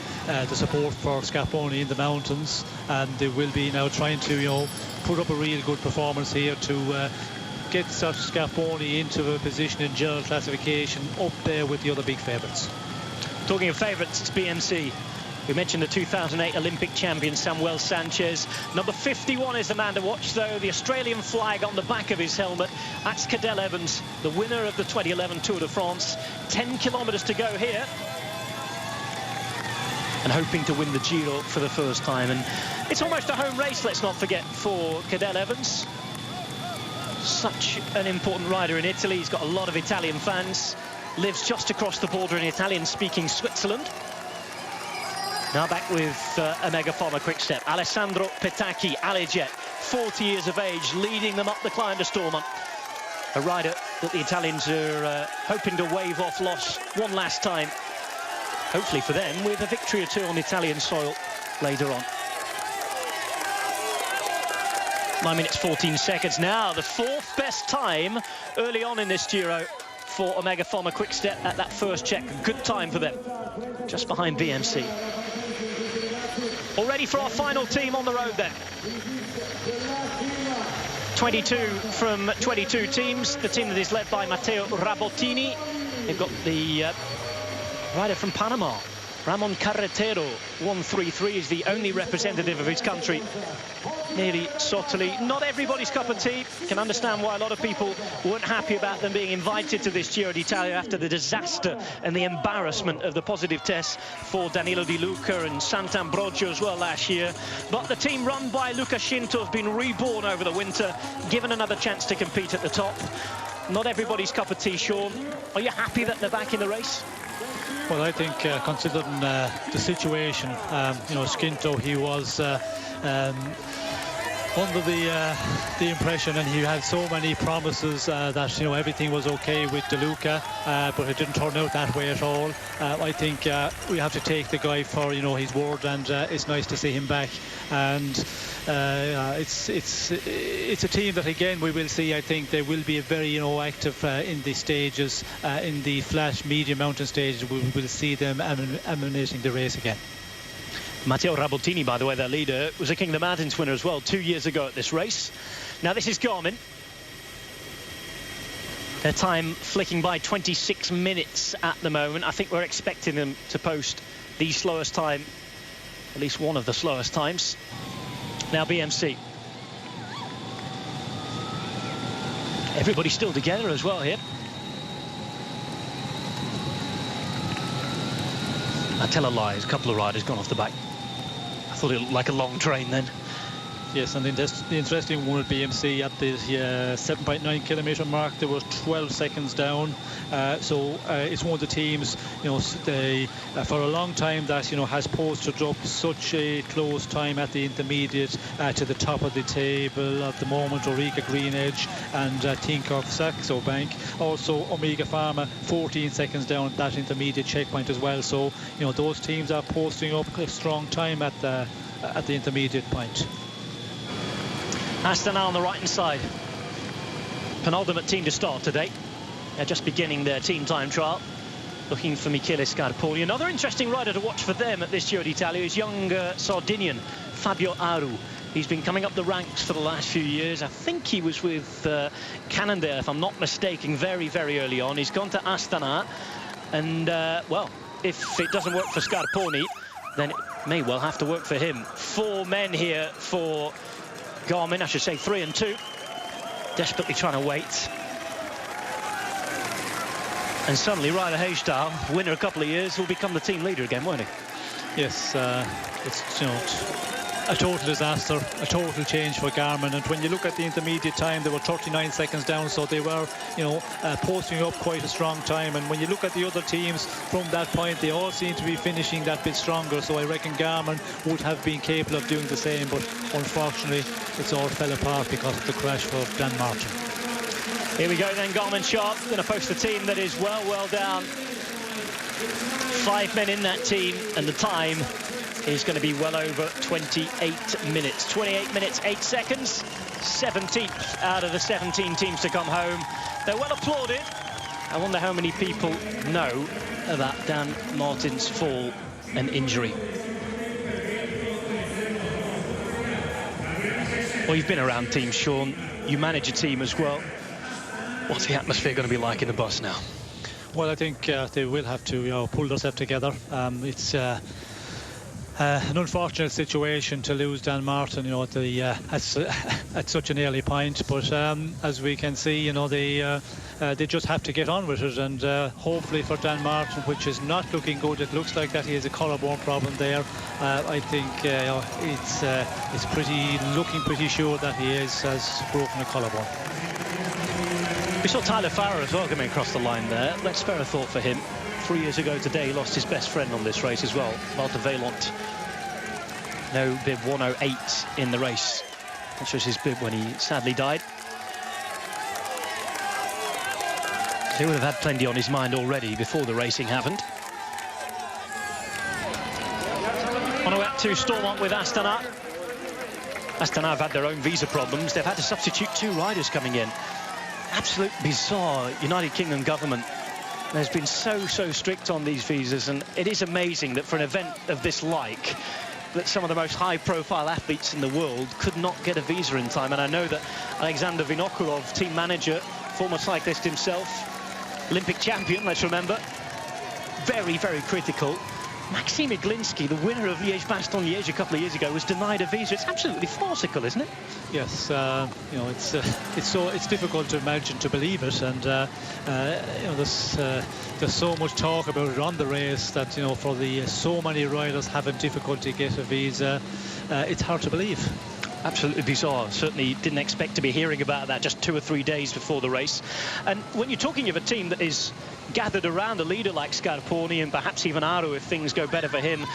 [SPEAKER 2] support for Scarponi in the mountains, and they will be now trying to, you know, put up a real good performance here to get Scarponi into a position in general classification up there with the other big favourites.
[SPEAKER 1] Talking of favourites, it's BMC. We mentioned the 2008 Olympic champion Samuel Sanchez. Number 51 is the man to watch, though. The Australian flag on the back of his helmet. That's Cadel Evans, the winner of the 2011 Tour de France. 10 kilometres to go here. And hoping to win the Giro for the first time. And it's almost a home race, let's not forget, for Cadel Evans. Such an important rider in Italy. He's got a lot of Italian fans. lives just across the border in Italian-speaking Switzerland. Now back with Omega Pharma-Quick Step. Alessandro Petacchi, Alijet, 40 years of age, leading them up the Klein-Stormer. A rider that the Italians are hoping to wave off loss one last time. Hopefully for them, with a victory or two on Italian soil later on. 9 minutes 14 seconds now. The fourth best time early on in this Giro for Omega Pharma-Quick Step at that first check. Good time for them, just behind BMC. All ready for our final team on the road then. 22 from 22 teams. The team that is led by Matteo Rabottini. They've got the rider from Panama, Ramon Carretero. 133 is the only representative of his country. Nearly Sottoli. Not everybody's cup of tea. Can understand why a lot of people weren't happy about them being invited to this Giro d'Italia after the disaster and the embarrassment of the positive tests for Danilo Di Luca and Sant'Ambrogio as well last year. But the team run by Luca Scinto have been reborn over the winter, given another chance to compete at the top. Not everybody's cup of tea, Sean. Are you happy that they're back in the race?
[SPEAKER 2] Well, I think considering the situation, you know, Scinto, he was under the impression, and he had so many promises that, you know, everything was okay with De Luca, but it didn't turn out that way at all. I think we have to take the guy for, you know, his word, and it's nice to see him back. And it's a team that, again, we will see. I think they will be very, you know, active in the stages, in the flat, medium mountain stages. We will see them emanating the race again.
[SPEAKER 1] Matteo Rabottini, by the way, their leader, was a King of the Mountains winner as well 2 years ago at this race. Now this is Garmin. Their time flicking by 26 minutes at the moment. I think we're expecting them to post the slowest time, at least one of the slowest times. Now BMC. Everybody's still together as well here. I tell a lie, there's a couple of riders gone off the back. I thought it looked like a long train then.
[SPEAKER 2] Yes, and the interesting one at BMC at the 7.9 kilometre mark, there were 12 seconds down. So it's one of the teams, you know, for a long time that, you know, has posted up such a close time at the intermediate to the top of the table at the moment. Orica-GreenEDGE and Tinkoff Saxo Bank. Also Omega Pharma 14 seconds down at that intermediate checkpoint as well. So, you know, those teams are posting up a strong time at the intermediate point.
[SPEAKER 1] Astana on the right-hand side. Penultimate team to start today. They're just beginning their team time trial. Looking for Michele Scarponi. Another interesting rider to watch for them at this Giro d'Italia is young Sardinian Fabio Aru. He's been coming up the ranks for the last few years. I think he was with contender, if I'm not mistaken, very, very early on. He's gone to Astana. And, well, if it doesn't work for Scarponi, then it may well have to work for him. 4 men here for Garmin, I should say 3 and 2, desperately trying to wait. And suddenly Ryder Hagestad, winner a couple of years, will become the team leader again, won't he?
[SPEAKER 2] Yes, it's, you know, a total disaster, a total change for Garmin. And when you look at the intermediate time, they were 39 seconds down, so they were, you know, posting up quite a strong time. And when you look at the other teams from that point, they all seem to be finishing that bit stronger. So I reckon Garmin would have been capable of doing the same, but unfortunately it's all fell apart because of the crash for Dan Martin.
[SPEAKER 1] Here we go then, Garmin-Sharp going to post a team that is well down. 5 men in that team, and the time is going to be well over 28 minutes. 28 minutes, 8 seconds. 17th out of the 17 teams to come home. They're well applauded. I wonder how many people know about Dan Martin's fall and injury. Well, you've been around teams, Sean. You manage a team as well. What's the atmosphere going to be like in the bus now?
[SPEAKER 2] Well, I think they will have to, you know, pull themselves together. It's an unfortunate situation to lose Dan Martin, you know, at such an early point. But as we can see, you know, they just have to get on with it. And hopefully for Dan Martin, which is not looking good, it looks like that he has a collarbone problem there. I think you know, it's looking pretty sure that he has broken a collarbone.
[SPEAKER 1] We saw Tyler Farrer as well coming across the line there. Let's spare a thought for him. 3 years ago today, he lost his best friend on this race as well, Walter Vaillant. No bib 108 in the race. That was his bib when he sadly died. He would have had plenty on his mind already before the racing happened. On our way up to Stormont with Astana. Astana have had their own visa problems. They've had to substitute 2 riders coming in. Absolute bizarre. United Kingdom government has been so strict on these visas, and it is amazing that for an event of this like, that some of the most high-profile athletes in the world could not get a visa in time. And I know that Alexander Vinokurov, team manager, former cyclist himself, Olympic champion, let's remember, very critical. Maxime Iglinski, the winner of Liège-Bastogne-Liège a couple of years ago, was denied a visa. It's absolutely farcical, isn't it?
[SPEAKER 2] Yes, you know, it's difficult to imagine, to believe it, and you know, there's so much talk about it on the race that, you know, for the so many riders having difficulty get a visa, it's hard to believe.
[SPEAKER 1] Absolutely bizarre. Certainly didn't expect to be hearing about that just 2 or 3 days before the race. And when you're talking of a team that is gathered around a leader like Scarponi and perhaps even Aru if things go better for him,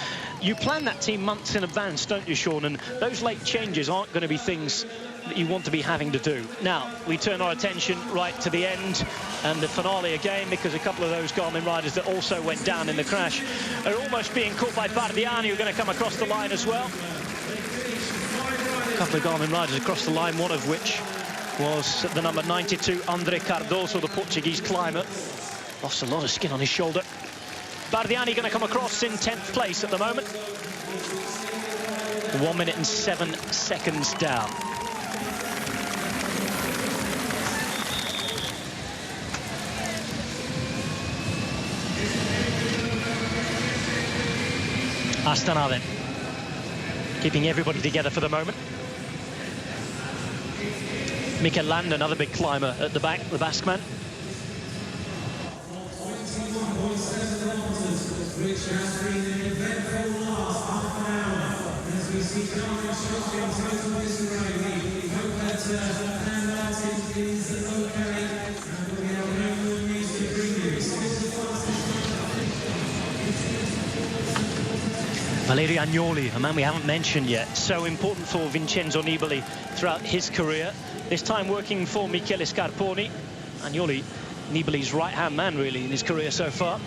[SPEAKER 1] you plan that team months in advance, don't you, Sean? And those late changes aren't going to be things that you want to be having to do. Now, we turn our attention right to the end and the finale again, because a couple of those Garmin riders that also went down in the crash are almost being caught by Bardiani, who are going to come across the line as well. A couple of Garmin riders across the line, one of which was the number 92, André Cardoso, the Portuguese climber. Lost a lot of skin on his shoulder. Bardiani going to come across in 10th place at the moment. 1 minute and 7 seconds down. Astana then, keeping everybody together for the moment. Mikel Landa, another big climber at the back, the Basque man. Valerio Agnoli, a man we haven't mentioned yet, so important for Vincenzo Nibali throughout his career. This time working for Michele Scarponi. Agnoli, Nibali's right-hand man, really, in his career so far.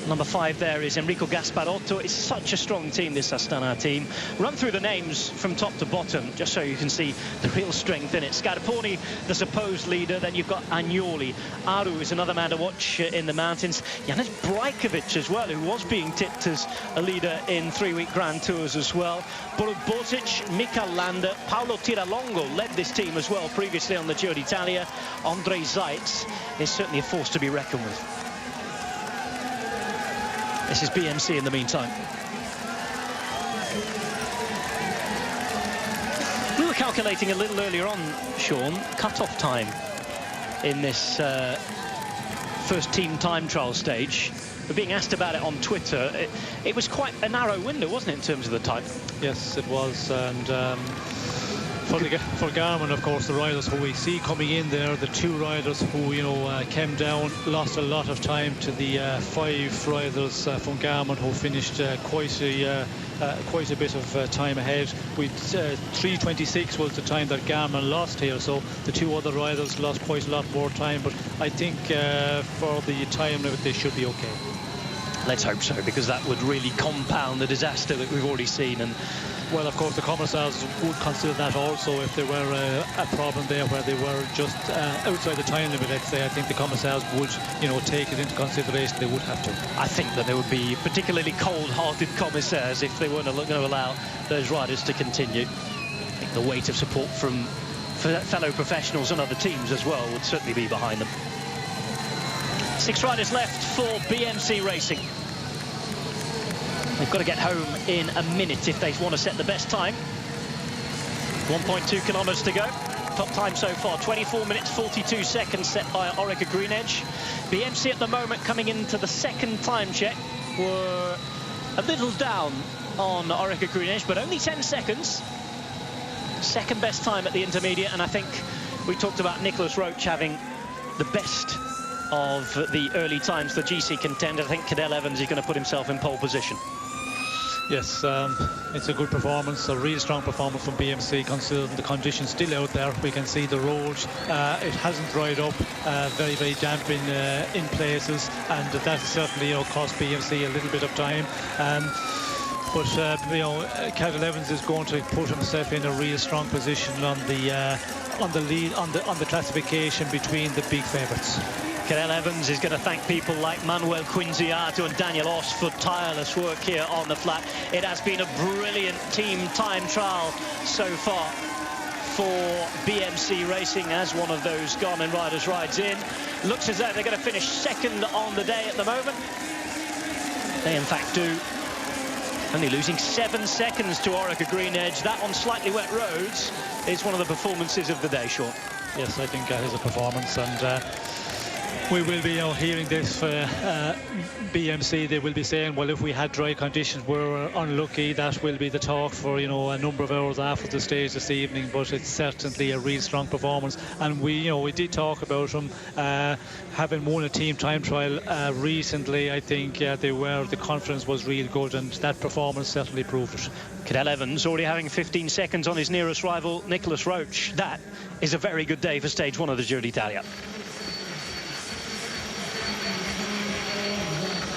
[SPEAKER 1] Number 5 there is Enrico Gasparotto. It's such a strong team, this Astana team. Run through the names from top to bottom, just so you can see the real strength in it. Scarponi, the supposed leader. Then you've got Agnoli. Aru is another man to watch in the mountains. Janis Brajkovic as well, who was being tipped as a leader in 3-week Grand Tours as well. Borut Bozic, Mikel Landa, Paolo Tiralongo led this team as well previously on the Giro d'Italia. André Zeitz is certainly a force to be reckoned with. This is BMC in the meantime. We were calculating a little earlier on, Sean, cut-off time in this first team time trial stage. We're being asked about it on Twitter. It was quite a narrow window, wasn't it, in terms of the time?
[SPEAKER 2] Yes, it was, and for Garmin, of course, the riders who we see coming in there, the 2 riders who, you know, came down, lost a lot of time to the 5 riders from Garmin who finished quite a bit of time ahead. 3:26 was the time that Garmin lost here, so the 2 other riders lost quite a lot more time, but I think for the time limit they should be okay.
[SPEAKER 1] Let's hope so, because that would really compound the disaster that we've already seen. And
[SPEAKER 2] well, of course, the commissars would consider that also if there were a problem there where they were just outside the time limit, let's say. I think the commissars would, you know, take it into consideration. They would have to.
[SPEAKER 1] I think that there would be particularly cold-hearted commissaires if they weren't going to allow those riders to continue. I think the weight of support from fellow professionals and other teams as well would certainly be behind them. 6 riders left for BMC Racing. They've got to get home in a minute if they want to set the best time. 1.2 kilometers to go. Top time so far, 24 minutes, 42 seconds set by Orica-GreenEDGE. BMC at the moment coming into the second time check. Were a little down on Orica-GreenEDGE, but only 10 seconds. Second best time at the intermediate, and I think We talked about Nicholas Roach having the best of the early times for GC contender. I think Cadel Evans is going to put himself in pole position.
[SPEAKER 2] Yes, it's a good performance, a real strong performance from BMC, considering the conditions still out there. We can see the road, it hasn't dried up, very, very damp in places, and that certainly, you know, cost BMC a little bit of time. But you know, Cadel Evans is going to put himself in a real strong position on the lead, on the classification between the big favourites.
[SPEAKER 1] Cadel Evans is going to thank people like Manuel Quinziato and Daniel Oss for tireless work here on the flat. It has been a brilliant team time trial so far for BMC Racing as one of those Garmin riders rides in. Looks as though they're going to finish second on the day at the moment. They in fact do. Only losing 7 seconds to Orica-GreenEDGE. That on slightly wet roads is one of the performances of the day, Sean.
[SPEAKER 2] Yes, I think that is a performance, and we will be, you know, hearing this for BMC. They will be saying, well, if we had dry conditions, we're unlucky. That will be the talk for, you know, a number of hours after the stage this evening. But it's certainly a real strong performance. And we, you know, we did talk about them having won a team time trial recently. I think the confidence was real good, and that performance certainly proved it.
[SPEAKER 1] Cadel Evans already having 15 seconds on his nearest rival, Nicholas Roach. That is a very good day for stage 1 of the Giro d'Italia.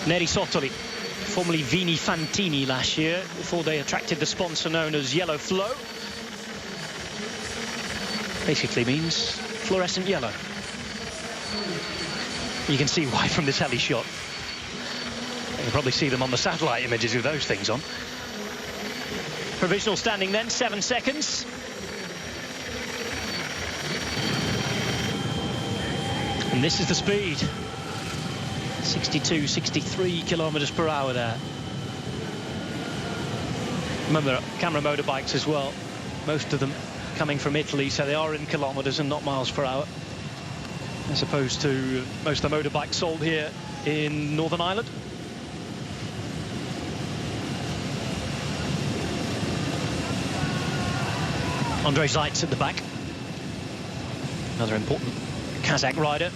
[SPEAKER 1] Neri Sottoli, formerly Vini Fantini last year, before they attracted the sponsor known as Yellow Flow. Basically means fluorescent yellow. You can see why from the telly shot. You can probably see them on the satellite images with those things on. Provisional standing then, 7 seconds. And this is the speed. 62, 63 kilometers per hour there. Remember, camera motorbikes as well. Most of them coming from Italy, so they are in kilometers and not miles per hour, as opposed to most of the motorbikes sold here in Northern Ireland. Andrzej Zeitz at the back. Another important Kazakh rider.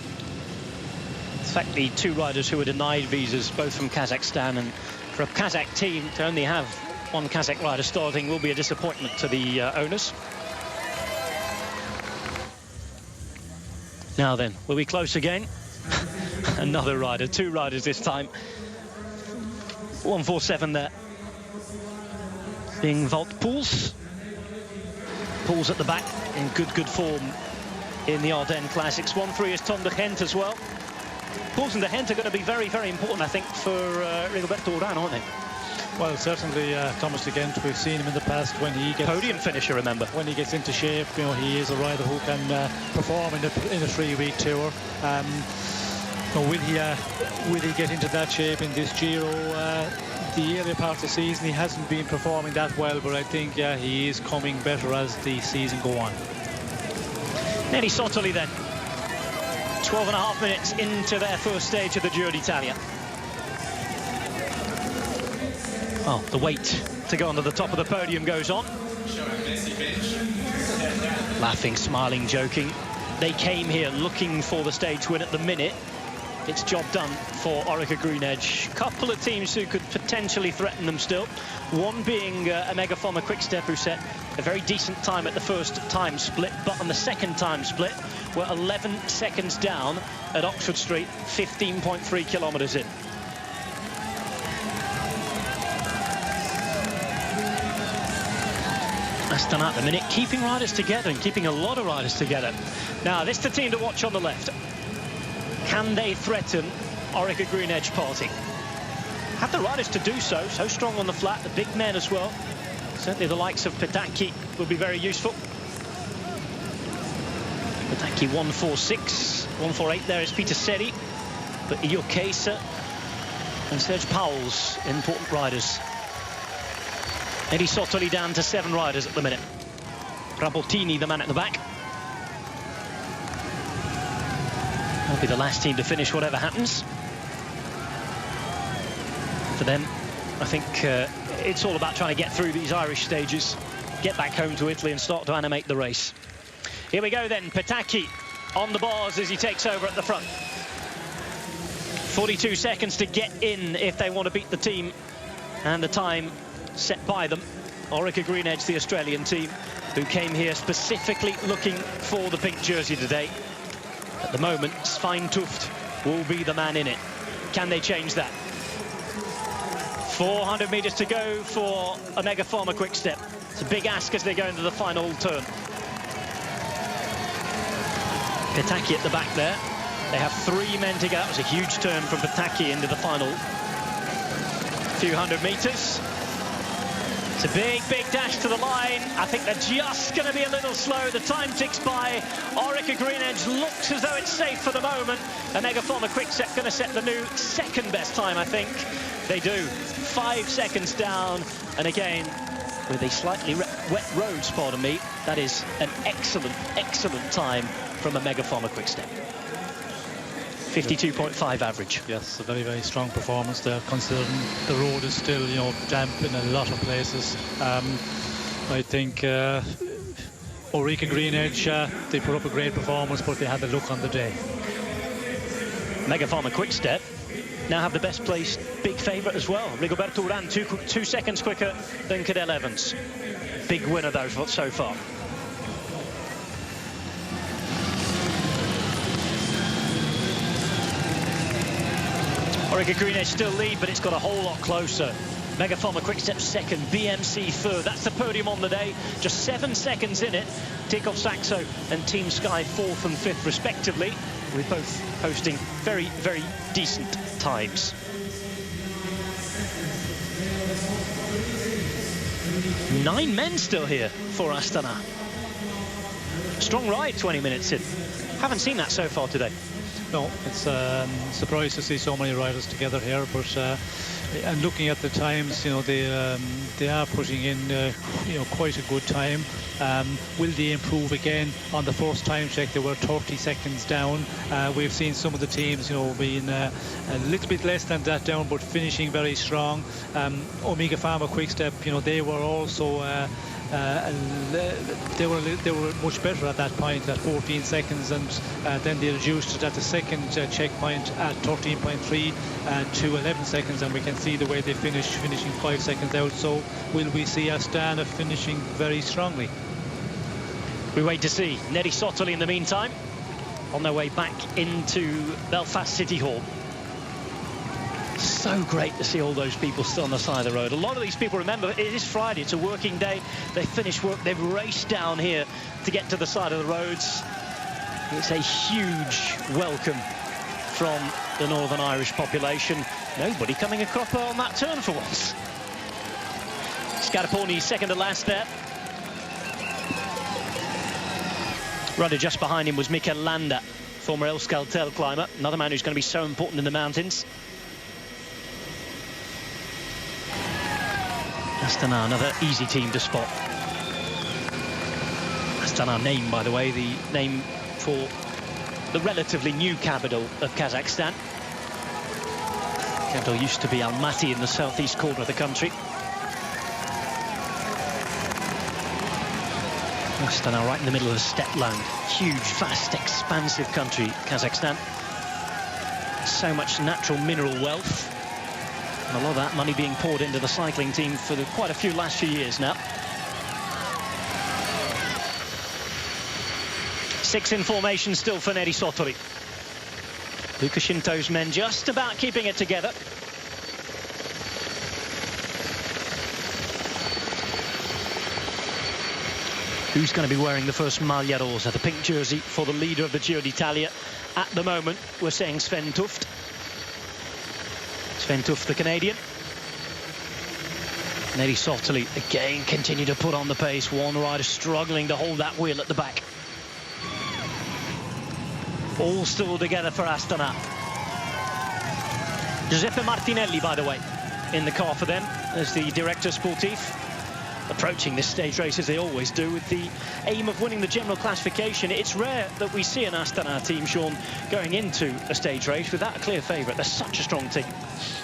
[SPEAKER 1] In fact, the 2 riders who were denied visas, both from Kazakhstan, and for a Kazakh team to only have 1 Kazakh rider starting will be a disappointment to the owners. Now then, will we close again? Another rider, 2 riders this time. 147 there. Being Wout Poels. Poels at the back in good form in the Ardennes Classics. 1-3 is Tom de Gent as well. Poels and de Gent are going to be very, very important, I think, for Rigoberto Urán, aren't they?
[SPEAKER 2] Well, certainly Thomas de Gent, we've seen him in the past when he gets...
[SPEAKER 1] Podium finisher, remember.
[SPEAKER 2] When he gets into shape, you know, he is a rider who can perform in a 3-week tour. Will he get into that shape in this Giro? The earlier part of the season, he hasn't been performing that well, but I think, he is coming better as the season go on.
[SPEAKER 1] Neri Sottoli then. 12.5 minutes into their first stage of the Giro d'Italia. Well, the wait to go onto the top of the podium goes on. Laughing, smiling, joking. They came here looking for the stage win. At the minute, it's job done for Orica-GreenEDGE. Couple of teams who could potentially threaten them still. One being Omega Pharma-Quick who set a very decent time at the first time split, but on the second time split, we're 11 seconds down at Oxford Street, 15.3 kilometres in. Astana at the minute, keeping riders together and keeping a lot of riders together. Now, this is the team to watch on the left. Can they threaten Orica-GreenEDGE party? Have the riders to do so. So strong on the flat, the big men as well. Certainly the likes of Pataki will be very useful. Pataki 146, 148 there is Peter Seri, but Io Keisa and Serge Powell's important riders. Neri Sottoli down to 7 riders at the minute. Rabottini, the man at the back. Will be the last team to finish whatever happens. For them, I think it's all about trying to get through these Irish stages, get back home to Italy and start to animate the race. Here we go then, Pataki on the bars as he takes over at the front. 42 seconds to get in if they want to beat the team, and the time set by them. Orica-GreenEDGE, the Australian team, who came here specifically looking for the pink jersey today. At the moment, Svein Tuft will be the man in it. Can they change that? 400 metres to go for Omega Pharma-Quick step. It's a big ask as they go into the final turn. Pataki at the back there. They have 3 men to go. That was a huge turn from Pataki into the final few hundred metres. It's a big, big dash to the line. I think they're just going to be a little slow. The time ticks by. Orica-GreenEDGE looks as though it's safe for the moment. Omega Pharma-Quick step going to set the new second best time, I think. They do. 5 seconds down. And again, with a slightly wet roads, pardon me, that is an excellent, excellent time from Omega Pharma-Quick step. 52.5 average.
[SPEAKER 2] Yes, a very, very strong performance there, considering the road is still, you know, damp in a lot of places. I think Orica-GreenEDGE, they put up a great performance, but they had the look on the day.
[SPEAKER 1] Omega Pharma-Quick step now have the best placed big favourite as well. Rigoberto ran 2 seconds quicker than Cadel Evans. Big winner though so far. Orica-GreenEDGE still lead, but it's got a whole lot closer. Omega Pharma-Quick step second, BMC third. That's the podium on the day. Just 7 seconds in it. Tinkoff Saxo and Team Sky 4th and 5th respectively, with both posting very, very decent times. Nine men still here for Astana. Strong ride, 20 minutes in. Haven't seen that so far today.
[SPEAKER 2] No, it's surprised to see so many riders together here, but and looking at the times, you know, they are putting in you know, quite a good time. Will they improve again? On the first time check, they were 30 seconds down. We've seen some of the teams, you know, being a little bit less than that down, but finishing very strong. Omega Pharma-Quick step, you know, they were also they were much better at that point at 14 seconds, and then they reduced it at the second checkpoint at 13.3 to 11 seconds, and we can see the way they finishing 5 seconds out. So will we see Astana finishing very strongly?
[SPEAKER 1] We wait to see. Neri Sottoli in the meantime on their way back into Belfast City Hall. So great to see all those people still on the side of the road. A lot of these people, remember, it is Friday, it's a working day. They finish work, they've raced down here to get to the side of the roads. It's a huge welcome from the Northern Irish population. Nobody coming across on that turn for once. Scarponi second to last there. Rider just behind him was Mikel Landa, former Euskaltel climber, another man who's going to be so important in the mountains. Astana, another easy team to spot. Astana name, by the way, the name for the relatively new capital of Kazakhstan. Capital used to be Almaty in the southeast corner of the country. Astana right in the middle of the steppe land. Huge, vast, expansive country, Kazakhstan. So much natural mineral wealth. And a lot of that money being poured into the cycling team for quite a few last few years now. 6 in formation still for Neri Sottoli. Lukashenko's men just about keeping it together. Who's going to be wearing the first maglia rosa, the pink jersey for the leader of the Giro d'Italia? At the moment, we're saying Svein Tuft. Svein Tuft, the Canadian. Neri Sottoli again continue to put on the pace. One rider struggling to hold that wheel at the back. All still together for Astana. Giuseppe Martinelli, by the way, in the car for them as the director sportif. approaching this stage race as they always do, with the aim of winning the general classification. It's rare that we see an Astana team, Sean, going into a stage race without a clear favourite. They're such a strong team.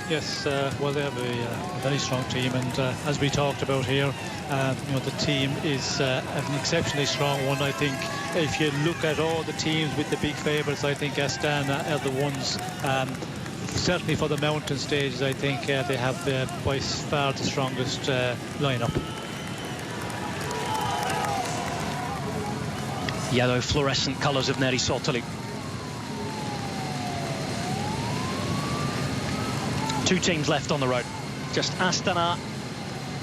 [SPEAKER 2] Yes, well, they have a very strong team, and as we talked about here, you know, the team is an exceptionally strong one. I think if you look at all the teams with the big favourites, I think Astana are the ones. Certainly for the mountain stages, I think they have by far the strongest lineup.
[SPEAKER 1] Yellow fluorescent colours of Neri Sotoli. Two teams left on the road. Just Astana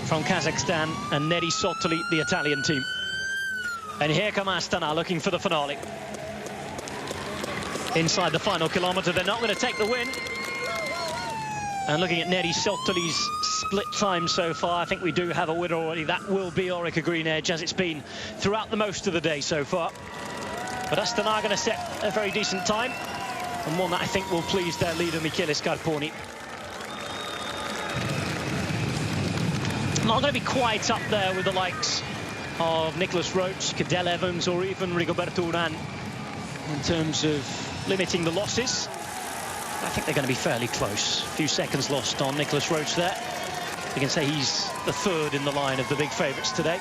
[SPEAKER 1] from Kazakhstan and Neri Sotoli, the Italian team. And here come Astana looking for the finale. Inside the final kilometre, they're not going to take the win. And looking at Neri Sotoli's split time so far, I think we do have a winner already. That will be Orica-GreenEDGE, as it's been throughout the most of the day so far. But Astana are going to set a very decent time, and one that I think will please their leader, Michele Scarponi. Not going to be quite up there with the likes of Nicholas Roach, Cadel Evans, or even Rigoberto Urán in terms of limiting the losses. I think they're going to be fairly close. A few seconds lost on Nicholas Roach there. You can say he's the third in the line of the big favourites today.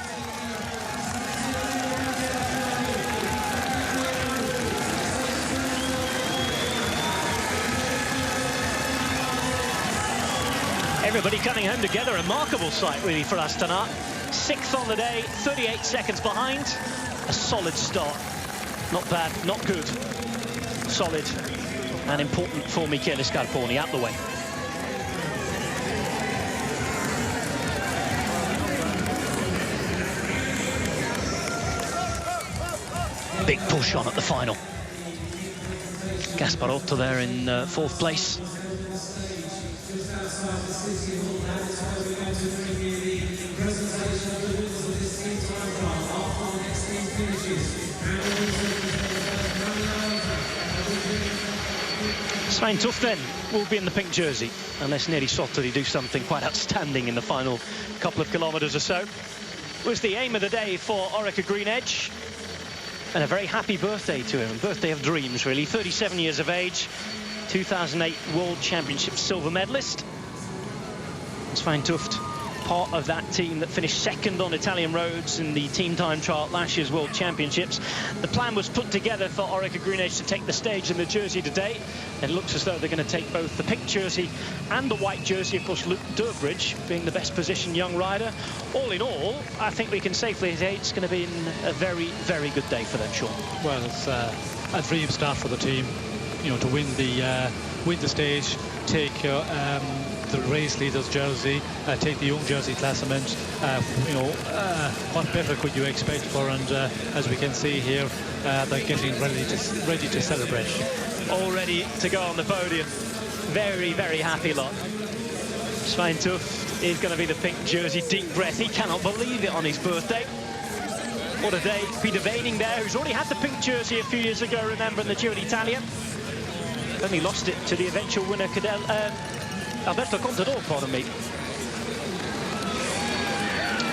[SPEAKER 1] Everybody coming home together. A remarkable sight, really, for Astana. 6th on the day, 38 seconds behind. A solid start. Not bad, not good. Solid and important for Michele Scarponi. Out the way. Big push on at the final. Gasparotto there in 4th place. Svein Tuft then will be in the pink jersey, unless Neri Sotoli do something quite outstanding in the final couple of kilometres or so. Was the aim of the day for Orica-GreenEDGE, and a very happy birthday to him. Birthday of dreams, really. 37 years of age, 2008 World Championship silver medalist. Svein Tuft, part of that team that finished 2nd on Italian roads in the team time trial at last year's World Championships. The plan was put together for Orica-GreenEDGE to take the stage in the jersey today. It looks as though they're going to take both the pink jersey and the white jersey. Of course, Luke Durbridge being the best positioned young rider. All in all, I think we can safely say it's going to be a very, very good day for them, Sean.
[SPEAKER 2] Well, it's a dream start for the team, you know, to win the stage, take the race leader's jersey, take the young jersey classement. You know, what better could you expect for? And as we can see here, they're getting ready to celebrate.
[SPEAKER 1] All ready to go on the podium. Very, very happy lot. Svein Tuft is going to be the pink jersey. Deep breath. He cannot believe it on his birthday. What a day. Peter Veining there, who's already had the pink jersey a few years ago, remember, in the Giro d'Italia. Only lost it to the eventual winner, Alberto Contador, pardon me.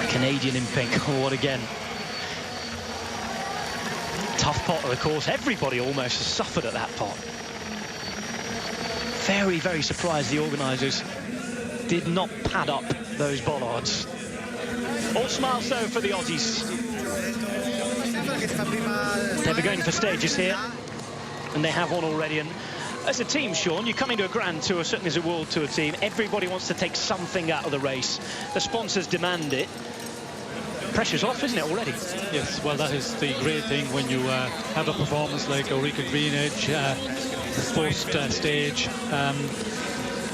[SPEAKER 1] A Canadian in pink. Oh, what again. Tough part of the course. Everybody almost has suffered at that part. Very, very surprised the organisers did not pad up those bollards. All smiles, though, for the Aussies. They were going for stages here, and they have one already. And as a team, Sean, you come into a Grand Tour, certainly as a World Tour team, everybody wants to take something out of the race. The sponsors demand it. Pressure's off, isn't it, already?
[SPEAKER 2] Yes, well, that is the great thing when you have a performance like Orica-GreenEDGE, the first stage.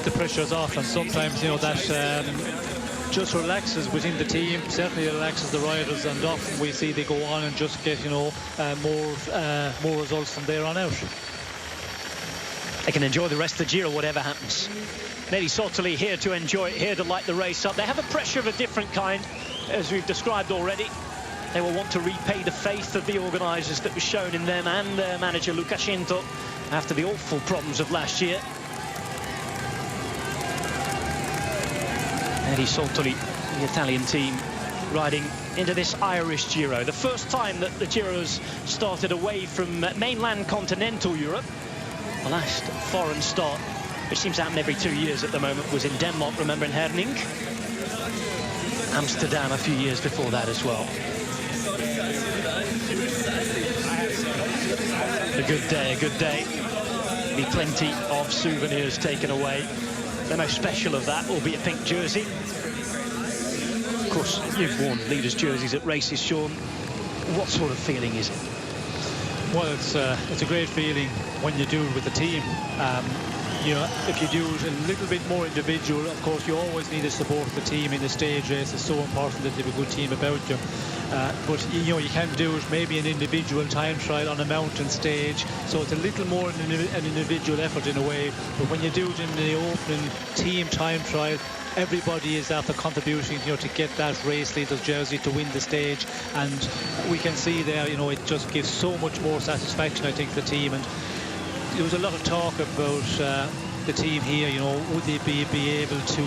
[SPEAKER 2] The pressure's off, and sometimes, you know, that just relaxes within the team, certainly relaxes the riders, and often we see they go on and just get, you know, more results from there on out.
[SPEAKER 1] They can enjoy the rest of the Giro, whatever happens. Neri Sotoli here to enjoy it, here to light the race up. They have a pressure of a different kind, as we've described already. They will want to repay the faith of the organisers that was shown in them and their manager Lukashenko after the awful problems of last year. Neri Sotoli, the Italian team, riding into this Irish Giro. The first time that the Giro's started away from mainland continental Europe. The last foreign start, which seems to happen every 2 years at the moment, was in Denmark, remember, in Herning. Amsterdam a few years before that as well. A good day, a good day. Be plenty of souvenirs taken away. The most special of that will be a pink jersey. Of course, you've worn leaders' jerseys at races, Sean. What sort of feeling is it?
[SPEAKER 2] Well, it's a great feeling when you do it with the team. You know, if you do it a little bit more individual, of course, you always need the support of the team in the stage race. It's so important that you have a good team about you. But, you know, you can do it maybe an individual time trial on a mountain stage. So it's a little more an individual effort in a way. But when you do it in the opening team time trial, everybody is after contributing, you know, to get that race leader's jersey to win the stage. And we can see there, you know, it just gives so much more satisfaction, I think, to the team. And there was a lot of talk about the team here, you know, would they be able to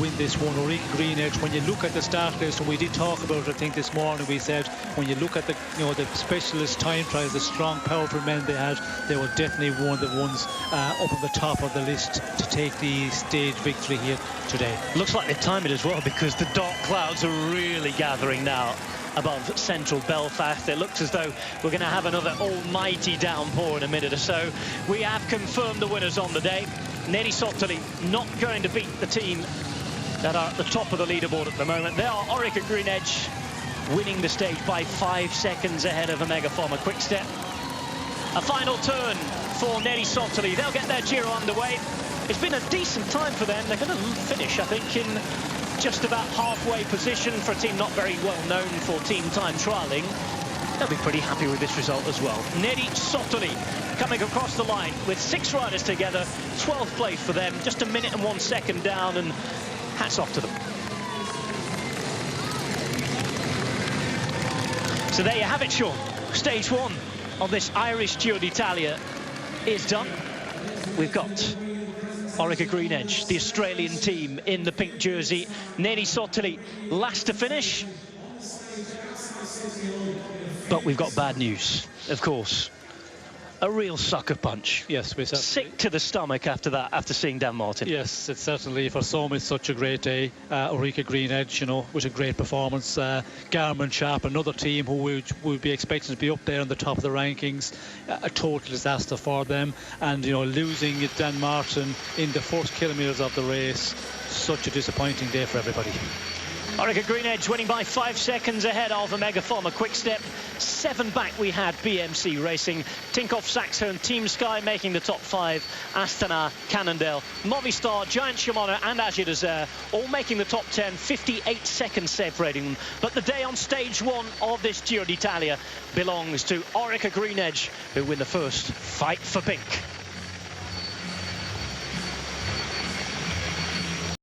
[SPEAKER 2] win this one? Orica-GreenEDGE, when you look at the start list, and we did talk about it, I think, this morning, we said when you look at the, you know, the specialist time trials, the strong, powerful men they had, they were definitely one of the ones up at the top of the list to take the stage victory here today.
[SPEAKER 1] Looks like they've timed it as well, because the dark clouds are really gathering now above central Belfast. It looks as though we're going to have another almighty downpour in a minute or so. We have confirmed the winners on the day. Neri Sottoli not going to beat the team that are at the top of the leaderboard at the moment. They are Orica-GreenEDGE, winning the stage by 5 seconds ahead of Omega Pharma-Quick. A final turn for Neri Sottoli. They'll get their Giro underway. It's been a decent time for them. They're going to finish, I think, in just about halfway position for a team not very well known for team time trialling. They'll be pretty happy with this result as well. Neri Sottoli coming across the line with 6 riders together, 12th place for them, just 1 minute and 1 second down, and hats off to them. So there you have it, Sean. Stage 1 of this Irish Giro d'Italia is done. We've got Orica-GreenEDGE, the Australian team in the pink jersey. Neri Sottoli last to finish. But we've got bad news, of course. A real sucker punch.
[SPEAKER 2] Yes, we certainly.
[SPEAKER 1] Sick to the stomach after that, after seeing Dan Martin.
[SPEAKER 2] Yes, it's certainly, for some, it's such a great day. Orica-GreenEDGE, you know, was a great performance. Garmin-Sharp, another team who would be expecting to be up there on the top of the rankings. A total disaster for them. And, you know, losing Dan Martin in the first kilometres of the race, such a disappointing day for everybody.
[SPEAKER 1] Orica-GreenEDGE winning by 5 seconds ahead of Omega Pharma-Quick. 7 back we had BMC racing. Tinkoff, Saxon, Team Sky making the top 5. Astana, Cannondale, Movistar, Giant Shimano and Agir Desert all making the top 10. 58 seconds separating them. But the day on stage 1 of this Giro d'Italia belongs to Orica-GreenEDGE, who win the first fight for pink.